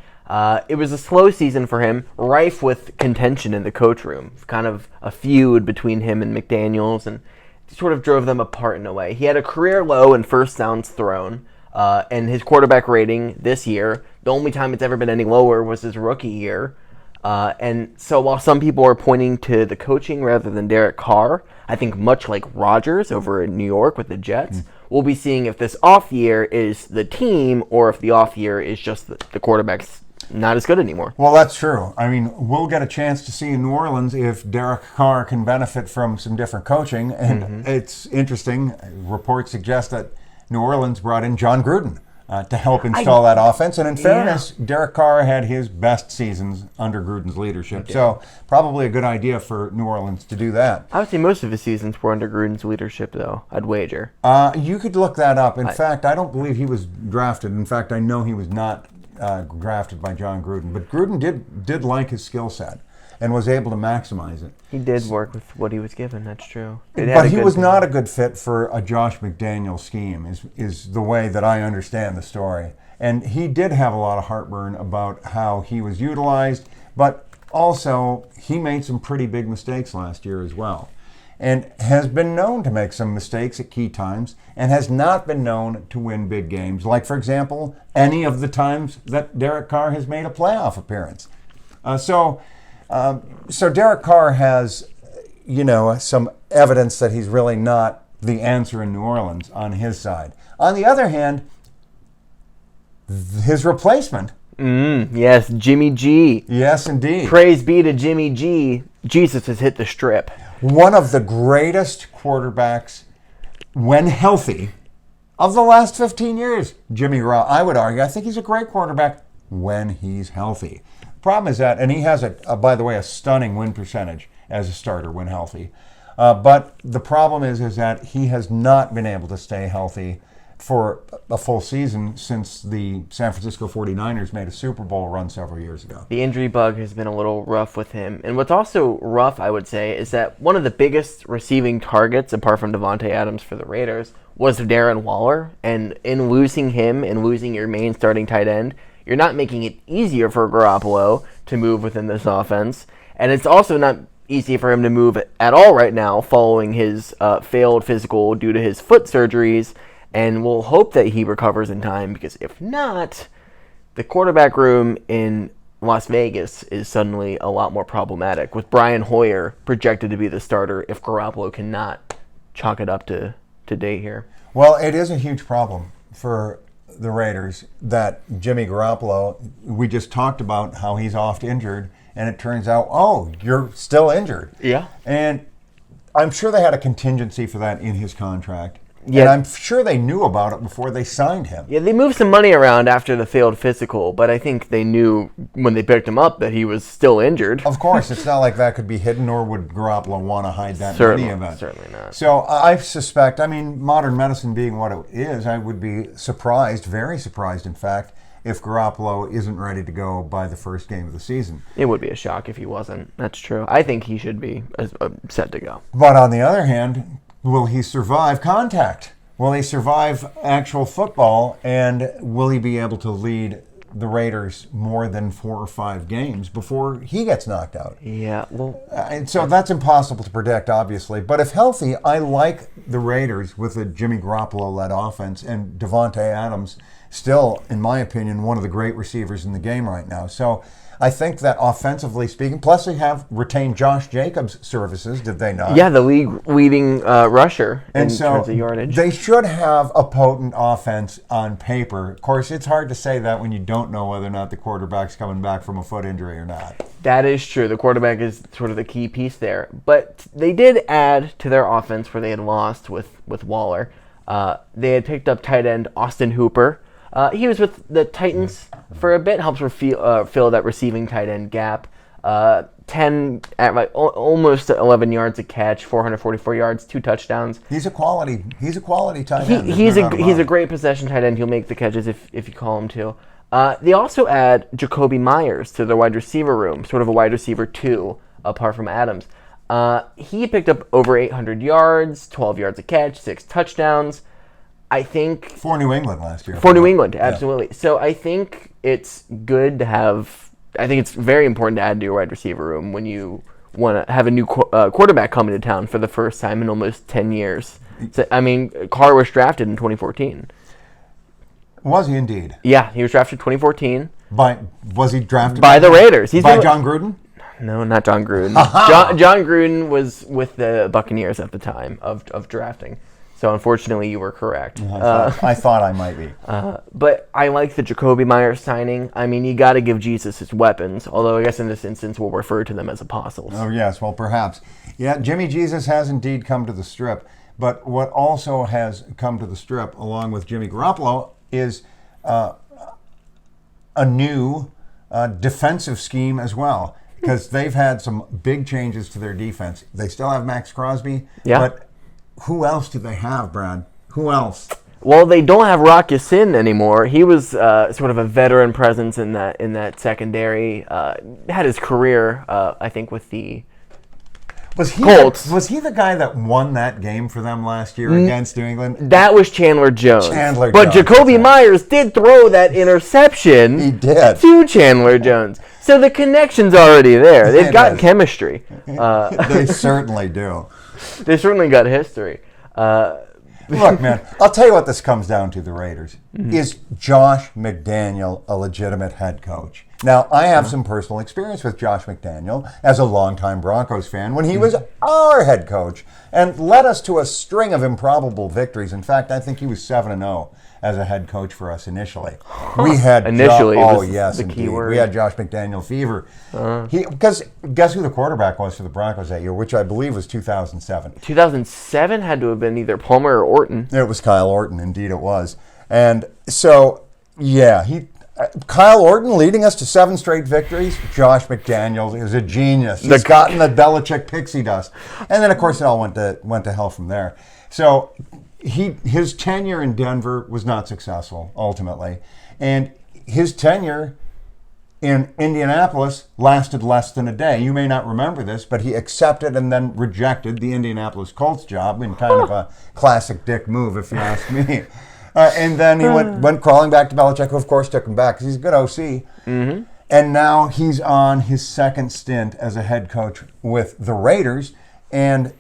It was a slow season for him, rife with contention in the coach room. Kind of a feud between him and McDaniels, and sort of drove them apart in a way. He had a career low in first downs thrown, and his quarterback rating this year, the only time it's ever been any lower was his rookie year. And so while some people are pointing to the coaching rather than Derek Carr, I think much like Rodgers over in New York with the Jets, we'll be seeing if this off year is the team or if the off year is just the quarterback's not as good anymore. Well, that's true. I mean, we'll get a chance to see in New Orleans if Derek Carr can benefit from some different coaching. And it's interesting. Reports suggest that New Orleans brought in John Gruden to help install that offense. And in fairness, Derek Carr had his best seasons under Gruden's leadership. So probably a good idea for New Orleans to do that. I would say most of his seasons were under Gruden's leadership, though, I'd wager. You could look that up. In fact, I don't believe he was drafted. In fact, I know he was not drafted by John Gruden. But Gruden did like his skill set. and was able to maximize it. He did work with what he was given, that's true. But he was not a good fit for a Josh McDaniel scheme, is the way that I understand the story. And he did have a lot of heartburn about how he was utilized, but also he made some pretty big mistakes last year as well. And has been known to make some mistakes at key times and has not been known to win big games. Like, for example, any of the times that Derek Carr has made a playoff appearance. So Derek Carr has, some evidence that he's really not the answer in New Orleans on his side. On the other hand, his replacement. Yes, Jimmy G. Yes, indeed. Praise be to Jimmy G. Jesus has hit the strip. One of the greatest quarterbacks, when healthy, of the last 15 years. Jimmy Garoppolo, I would argue, I think he's a great quarterback when he's healthy. Problem is that, and he has, by the way, a stunning win percentage as a starter when healthy. But the problem is that he has not been able to stay healthy for a full season since the San Francisco 49ers made a Super Bowl run several years ago. The injury bug has been a little rough with him. And what's also rough, I would say, is that one of the biggest receiving targets, apart from Devontae Adams for the Raiders, was Darren Waller. And in losing him and losing your main starting tight end, you're not making it easier for Garoppolo to move within this offense. And it's also not easy for him to move at all right now following his failed physical due to his foot surgeries. And we'll hope that he recovers in time, because if not, the quarterback room in Las Vegas is suddenly a lot more problematic, with Brian Hoyer projected to be the starter if Garoppolo cannot chalk it up to date here. Well, it is a huge problem for the Raiders that Jimmy Garoppolo, we just talked about how he's oft injured, and it turns out, you're still injured. Yeah. And I'm sure they had a contingency for that in his contract. Yeah. And I'm sure they knew about it before they signed him. Yeah, they moved some money around after the failed physical, but I think they knew when they picked him up that he was still injured. Of course, it's not like that could be hidden, nor would Garoppolo want to hide that in any event. Certainly not. So I suspect, modern medicine being what it is, I would be surprised, very surprised in fact, if Garoppolo isn't ready to go by the first game of the season. It would be a shock if he wasn't. That's true. I think he should be set to go. But on the other hand, will he survive contact? Will he survive actual football? And will he be able to lead the Raiders more than 4 or 5 games before he gets knocked out? Yeah, well... And so that's impossible to predict, obviously. But if healthy, I like the Raiders with a Jimmy Garoppolo-led offense, and Devontae Adams still, in my opinion, one of the great receivers in the game right now. So I think that offensively speaking, plus they have retained Josh Jacobs' services, did they not? Yeah, the league leading rusher in terms of And yardage. so they should have a potent offense on paper. Of course, it's hard to say that when you don't know whether or not the quarterback's coming back from a foot injury or not. That is true. The quarterback is sort of the key piece there. But they did add to their offense where they had lost with Waller. They had picked up tight end Austin Hooper. He was with the Titans for a bit, helps fill that receiving tight end gap. 10 at almost 11 yards a catch, 444 yards, 2 touchdowns. He's a quality tight end. He's a great possession tight end. He'll make the catches if you call him to. They also add Jacoby Myers to their wide receiver room, sort of a wide receiver 2, apart from Adams. He picked up over 800 yards, 12 yards a catch, 6 touchdowns. I think... For New England last year. For New England, absolutely. Yeah. So I think it's good to have... I think it's very important to add to your wide receiver room when you want to have a new quarterback coming to town for the first time in almost 10 years. So, Carr was drafted in 2014. Was he indeed? Yeah, he was drafted 2014. Was he drafted by the Raiders? By John Gruden? No, not John Gruden. John Gruden was with the Buccaneers at the time of drafting. So unfortunately, you were correct. I thought I might be. But I like the Jacoby Myers signing. You got to give Jesus his weapons. Although I guess in this instance, we'll refer to them as apostles. Oh yes, well perhaps. Yeah, Jimmy Jesus has indeed come to the Strip. But what also has come to the Strip, along with Jimmy Garoppolo, is a new defensive scheme as well. Because they've had some big changes to their defense. They still have Max Crosby. Yeah. But who else do they have, Brad? Who else? Well, they don't have Shinn anymore. He was sort of a veteran presence in that secondary. Had his career, I think, with the Colts. Was he the guy that won that game for them last year against New England? That was Chandler Jones. But Jones, Jacoby Myers did throw that interception. He did. To Chandler Jones. So the connection's already there. They've got chemistry. They certainly do. They certainly got history. Look, man, I'll tell you what this comes down to, the Raiders. Is Josh McDaniel a legitimate head coach? Now, I have some personal experience with Josh McDaniel as a longtime Broncos fan when he was our head coach and led us to a string of improbable victories. In fact, I think he was 7-0 as a head coach for us initially. We had the key word. We had Josh McDaniel fever. Because guess who the quarterback was for the Broncos that year, which I believe was 2007. 2007 had to have been either Palmer or Orton. It was Kyle Orton, indeed it was. And so, yeah, Kyle Orton leading us to 7 straight victories. Josh McDaniels is a genius. He's gotten the Belichick pixie dust. And then, of course, it all went to hell from there. So his tenure in Denver was not successful, ultimately. And his tenure in Indianapolis lasted less than a day. You may not remember this, but he accepted and then rejected the Indianapolis Colts job in kind of a classic dick move, if you ask me. And then he went crawling back to Belichick, who, of course, took him back because he's a good OC. Mm-hmm. And now he's on his second stint as a head coach with the Raiders. And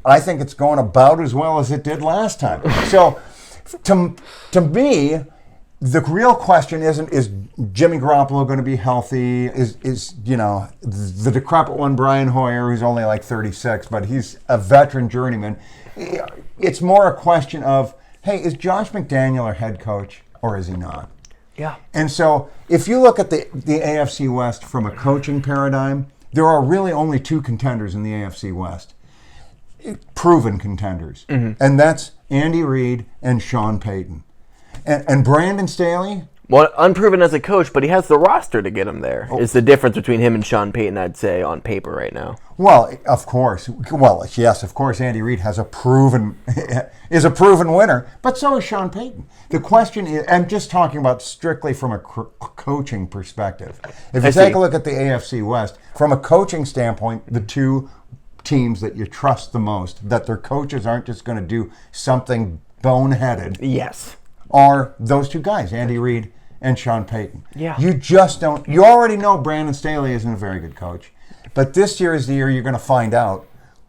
I think it's going about as well as it did last time. So, to me, the real question isn't, is Jimmy Garoppolo going to be healthy? Is the decrepit one, Brian Hoyer, who's only like 36, but he's a veteran journeyman. It's more a question of, hey, is Josh McDaniel our head coach or is he not? Yeah. And so if you look at the AFC West from a coaching paradigm, there are really only 2 contenders in the AFC West. Proven contenders. Mm-hmm. And that's Andy Reid and Sean Payton. And Brandon Staley? Well, unproven as a coach, but he has the roster to get him there. Is the difference between him and Sean Payton, I'd say, on paper right now. Well, of course. Well, yes, of course, Andy Reid is a proven winner, but so is Sean Payton. The question is, I'm just talking about strictly from a coaching perspective. If you take a look at the AFC West, from a coaching standpoint, the 2 teams that you trust the most, that their coaches aren't just going to do something boneheaded, yes, are those 2 guys, Andy Reid and Sean Payton. Yeah. You just don't. You already know Brandon Staley isn't a very good coach. But this year is the year you're going to find out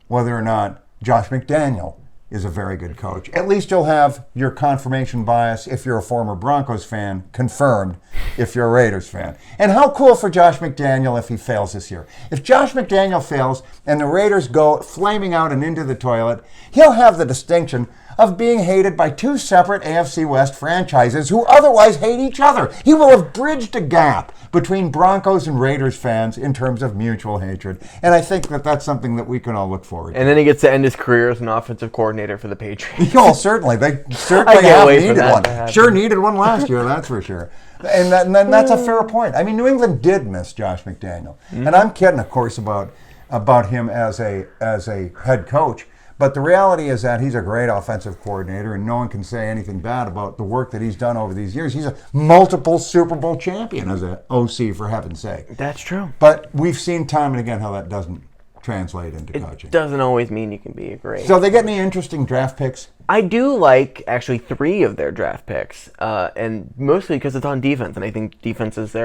whether or not Josh McDaniel is a very good coach. At least you'll have your confirmation bias, if you're a former Broncos fan, confirmed if you're a Raiders fan. And how cool for Josh McDaniel if he fails this year. If Josh McDaniel fails and the Raiders go flaming out and into the toilet, he'll have the distinction of being hated by 2 separate AFC West franchises who otherwise hate each other. He will have bridged a gap between Broncos and Raiders fans in terms of mutual hatred. And I think that that's something that we can all look forward to. And then he gets to end his career as an offensive coordinator for the Patriots. Oh, certainly. They certainly have needed one. Sure needed one last year, that's for sure. And that's a fair point. I mean, New England did miss Josh McDaniel. Mm-hmm. And I'm kidding, of course, about him as a head coach. But the reality is that he's a great offensive coordinator, and no one can say anything bad about the work that he's done over these years. He's a multiple Super Bowl champion as an OC, for heaven's sake. That's true. But we've seen time and again how that doesn't translate into coaching. It doesn't always mean you can be a great. So they get any interesting draft picks? I do like, actually, 3 of their draft picks, and mostly because it's on defense, and I think defense is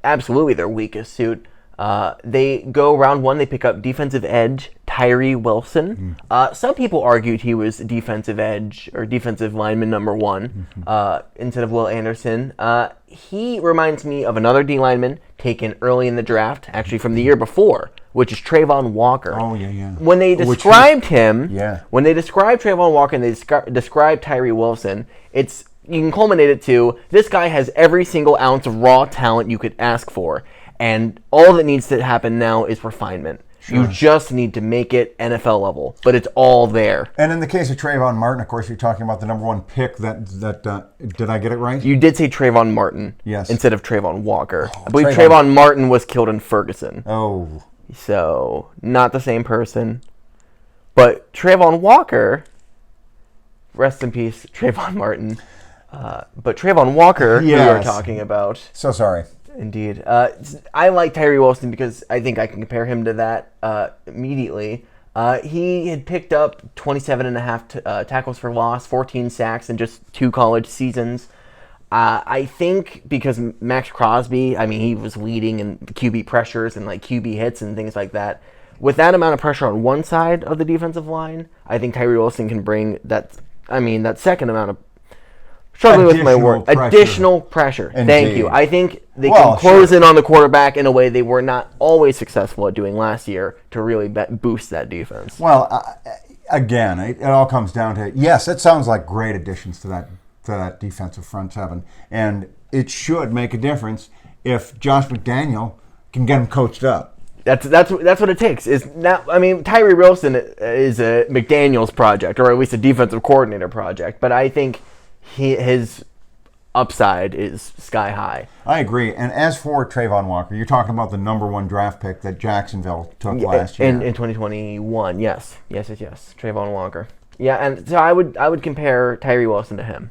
absolutely their weakest suit. They go round 1, they pick up defensive edge Tyree Wilson. Some people argued he was defensive edge or defensive lineman number 1 instead of Will Anderson. He reminds me of another D lineman taken early in the draft, actually from the year before, which is Trayvon Walker. Oh, yeah. When they described when they described Trayvon Walker and they described Tyree Wilson, you can culminate it to, this guy has every single ounce of raw talent you could ask for. And all that needs to happen now is refinement. Sure. You just need to make it NFL level, but it's all there. And in the case of Trayvon Martin, of course, you're talking about the number 1 pick. That did I get it right? You did say Trayvon Martin, yes, instead of Trayvon Walker. I believe Trayvon Martin was killed in Ferguson. Oh, so not the same person. But Trayvon Walker rest in peace, Trayvon Martin. But Trayvon Walker, who we were talking about. So sorry. Indeed. I like Tyree Wilson because I think I can compare him to that immediately. He had picked up 27.5 tackles for loss, 14 sacks in just 2 college seasons. I think because Max Crosby, I mean, he was leading in QB pressures and like QB hits and things like that. With that amount of pressure on one side of the defensive line, I think Tyree Wilson can bring that second amount of additional pressure. Indeed. Thank you. I think they can close in on the quarterback in a way they were not always successful at doing last year to really boost that defense. Well, again, it all comes down to, yes, it sounds like great additions to that defensive front seven, and it should make a difference if Josh McDaniel can get him coached up. That's what it takes. Tyree Wilson is a McDaniel's project, or at least a defensive coordinator project, but I think his upside is sky high. I agree. And as for Trayvon Walker, you're talking about the number 1 draft pick that Jacksonville took last year. In 2021, yes. Trayvon Walker. Yeah, and so I would compare Tyree Wilson to him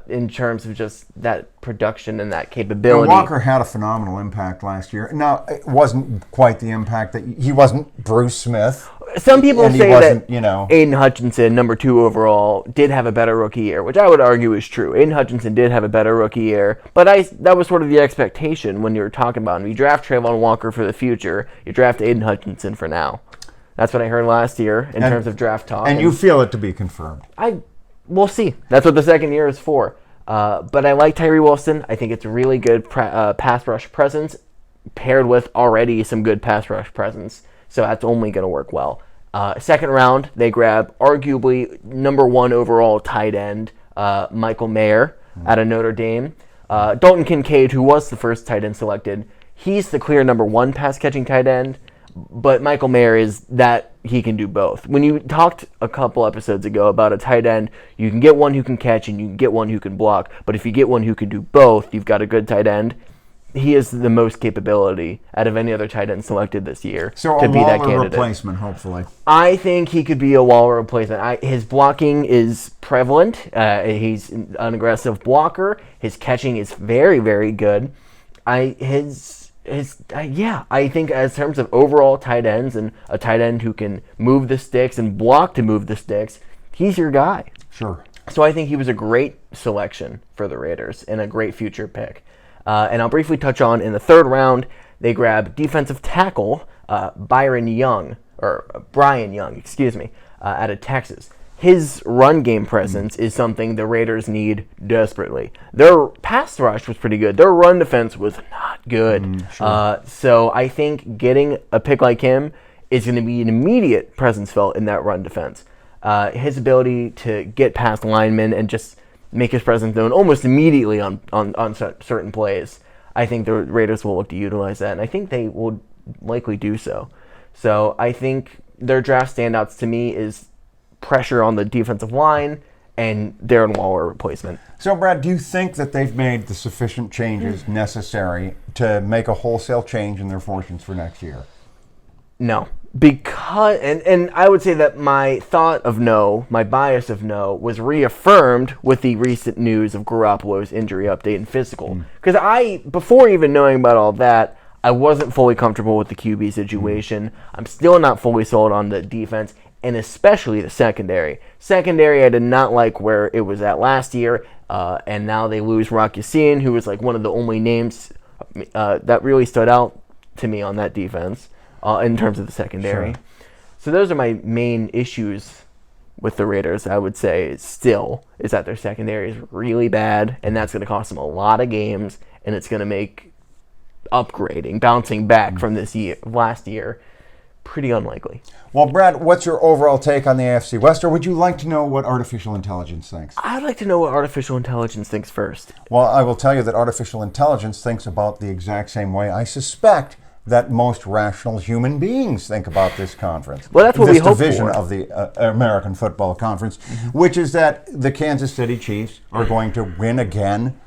in terms of just that production and that capability. And Walker had a phenomenal impact last year. Now, it wasn't quite the impact that he wasn't Bruce Smith. Some people say that Aiden Hutchinson, number 2 overall, did have a better rookie year, which I would argue is true. Aiden Hutchinson did have a better rookie year, but that was sort of the expectation when you were talking about him. You draft Trayvon Walker for the future, you draft Aiden Hutchinson for now. That's what I heard last year in terms of draft talk. And you feel it to be confirmed. We'll see. That's what the second year is for. But I like Tyree Wilson. I think it's a really good pass rush presence paired with already some good pass rush presence. So that's only going to work well. Second round, they grab arguably number 1 overall tight end, Michael Mayer out of Notre Dame. Dalton Kincaid, who was the first tight end selected, he's the clear number 1 pass-catching tight end. But Michael Mayer is that he can do both. When you talked a couple episodes ago about a tight end, you can get one who can catch and you can get one who can block. But if you get one who can do both, you've got a good tight end. He has the most capability out of any other tight end selected this year to be that candidate. So a Waller replacement, hopefully. I think he could be a Waller replacement. His blocking is prevalent. He's an aggressive blocker. His catching is very, very good. I think as terms of overall tight ends and a tight end who can move the sticks and block to move the sticks, he's your guy. Sure. So I think he was a great selection for the Raiders and a great future pick. And I'll briefly touch on in the third round, they grab defensive tackle Brian Young, out of Texas. His run game presence is something the Raiders need desperately. Their pass rush was pretty good. Their run defense was not good. Sure. So I think getting a pick like him is going to be an immediate presence felt in that run defense. His ability to get past linemen and just make his presence known almost immediately on certain plays. I think the Raiders will look to utilize that, and I think they will likely do so. So I think their draft standouts to me is pressure on the defensive line and Darren Waller replacement. So, Brad, do you think that they've made the sufficient changes necessary to make a wholesale change in their fortunes for next year? No. Because and I would say that my thought of no, my bias of no, was reaffirmed with the recent news of Garoppolo's injury update and physical. Because before even knowing about all that, I wasn't fully comfortable with the QB situation. I'm still not fully sold on the defense, and especially the secondary. Secondary, I did not like where it was at last year, and now they lose Rock Ya-Sin, who was like one of the only names that really stood out to me on that defense. In terms of the secondary. Sure. So those are my main issues with the Raiders, I would say, is that their secondary is really bad, and that's going to cost them a lot of games, and it's going to make bouncing back from last year, pretty unlikely. Well, Brad, what's your overall take on the AFC West, or would you like to know what artificial intelligence thinks? I'd like to know what artificial intelligence thinks first. Well, I will tell you that artificial intelligence thinks about the exact same way I suspect that most rational human beings think about this conference. Well, that's what we hope for. This division of the American Football Conference, which is that the Kansas City Chiefs are going to win again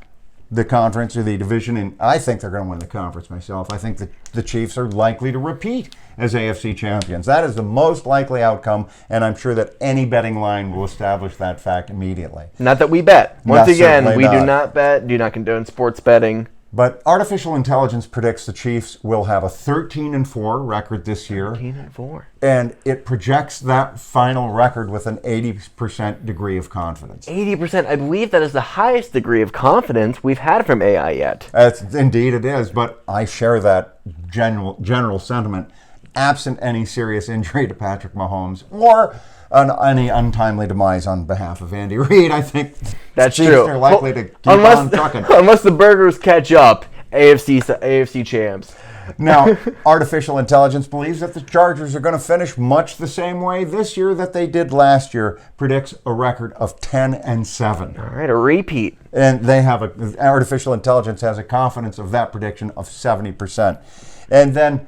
the conference or the division, and I think they're going to win the conference myself. I think that the Chiefs are likely to repeat as AFC champions. That is the most likely outcome, and I'm sure that any betting line will establish that fact immediately. Not that we bet. Once No, again, certainly we not. do not bet, do not condone sports betting. But artificial intelligence predicts the Chiefs will have a 13-4 record this year. 13-4. And it projects that final record with an 80% degree of confidence. 80%. I believe that is the highest degree of confidence we've had from AI yet. Indeed it is, but I share that general sentiment, absent any serious injury to Patrick Mahomes or any untimely demise on behalf of Andy Reid. I think that's Chiefs true. are likely to keep on trucking. Unless the burgers catch up, AFC champs. Now, artificial intelligence believes that the Chargers are going to finish much the same way this year that they did last year. Predicts a record of 10-7. All right, a repeat. And they have artificial intelligence has a confidence of that prediction of 70%. And then,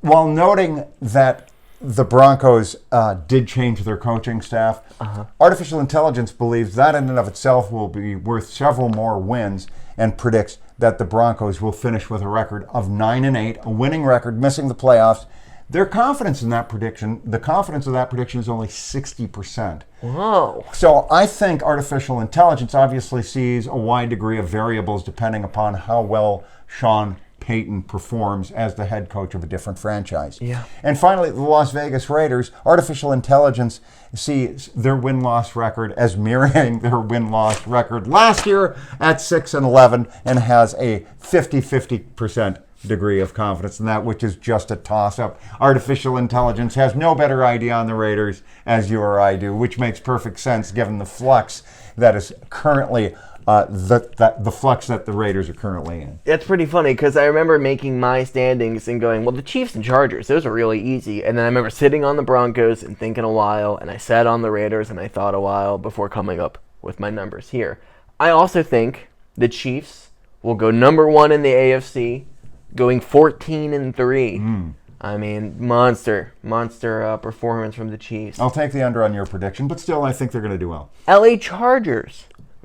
while noting that the Broncos did change their coaching staff, artificial intelligence believes that in and of itself will be worth several more wins, and predicts that the Broncos will finish with a record of 9-8, a winning record, missing the playoffs. Their confidence in that prediction, the confidence of that prediction is only 60%. Whoa. So I think artificial intelligence obviously sees a wide degree of variables depending upon how well Sean Payton performs as the head coach of a different franchise. Yeah. And finally, the Las Vegas Raiders, artificial intelligence sees their win-loss record as mirroring their win-loss record last year at 6-11, and has a 50% degree of confidence in that, which is just a toss-up. Artificial intelligence has no better idea on the Raiders as you or I do, which makes perfect sense given the flux that is currently the flux that the Raiders are currently in. It's pretty funny because I remember making my standings and going, well, the Chiefs and Chargers, those are really easy. And then I remember sitting on the Broncos and thinking a while, and I sat on the Raiders and I thought a while before coming up with my numbers here. I also think the Chiefs will go number 1 in the AFC, going 14-3. I mean, monster performance from the Chiefs. I'll take the under on your prediction, but still I think they're going to do well. LA Chargers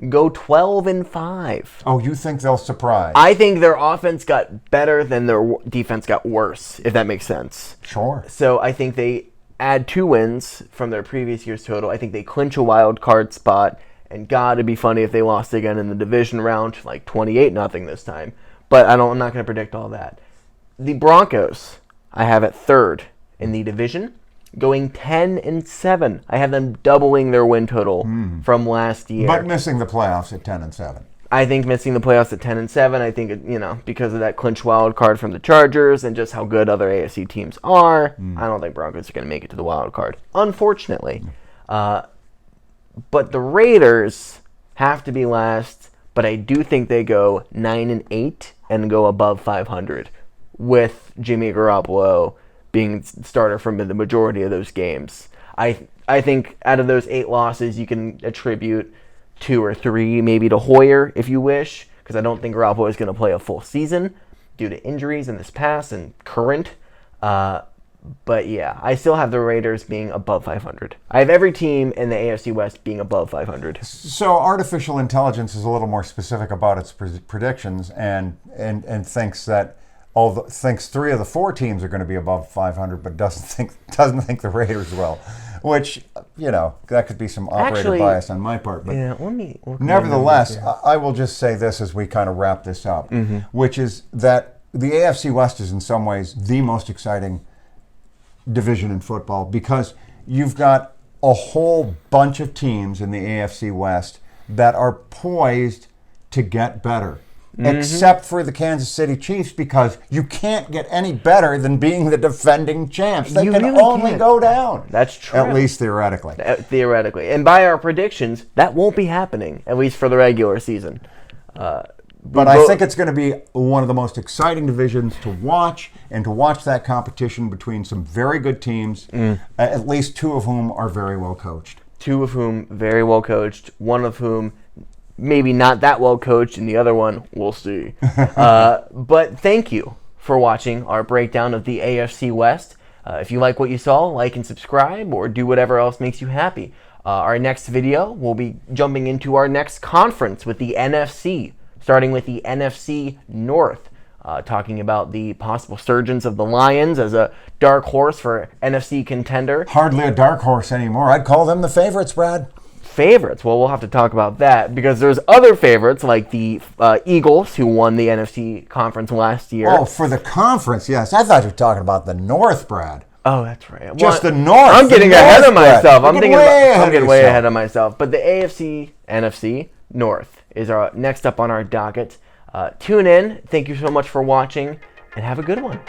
go 12-5. Oh, you think they'll surprise? I think their offense got better than their defense got worse, if that makes sense. Sure. So I think they add 2 wins from their previous year's total. I think they clinch a wild card spot, and God, it'd be funny if they lost again in the division round, like 28-0 this time. But I'm not going to predict all that. The Broncos, I have at 3rd in the division, going 10-7. I have them doubling their win total from last year. But missing the playoffs at 10-7. I think missing the playoffs at 10-7. I think because of that clinch wild card from the Chargers and just how good other AFC teams are, I don't think Broncos are going to make it to the wild card, unfortunately. But the Raiders have to be last. But I do think they go 9-8 and go above 500 with Jimmy Garoppolo being starter for the majority of those games. I think out of those 8 losses, you can attribute 2 or 3 maybe to Hoyer, if you wish, because I don't think Garoppolo is going to play a full season due to injuries in this past and current. But yeah, I still have the Raiders being above 500. I have every team in the AFC West being above 500. So artificial intelligence is a little more specific about its predictions and thinks that thinks 3 of the 4 teams are going to be above 500, but doesn't think the Raiders will, which that could be some operator bias on my part. But yeah, let me. Nevertheless, I will just say this as we kind of wrap this up, which is that the AFC West is in some ways the most exciting division in football because you've got a whole bunch of teams in the AFC West that are poised to get better. Except for the Kansas City Chiefs, because you can't get any better than being the defending champs. They can only go down. That's true. At least theoretically. Theoretically. And by our predictions, that won't be happening, at least for the regular season. But I think it's going to be one of the most exciting divisions to watch, and to watch that competition between some very good teams, at least 2 of whom are very well coached. 2 of whom very well coached, 1 of whom maybe not that well coached, and the other one, we'll see. But thank you for watching our breakdown of the AFC West. If you like what you saw, like and subscribe, or do whatever else makes you happy. Our next video, we'll be jumping into our next conference with the NFC. starting with the NFC North, talking about the possible surgence of the Lions as a dark horse for NFC contender. Hardly a dark horse anymore. I'd call them the favorites, Brad. Favorites? Well, we'll have to talk about that because there's other favorites like the Eagles, who won the NFC conference last year. Oh, for the conference, yes. I thought you were talking about the North, Brad. Oh, that's right. Just the North. I'm getting ahead of myself. I'm getting way ahead of myself. But the AFC, NFC North is our next up on our docket. Tune in. Thank you so much for watching, and have a good one.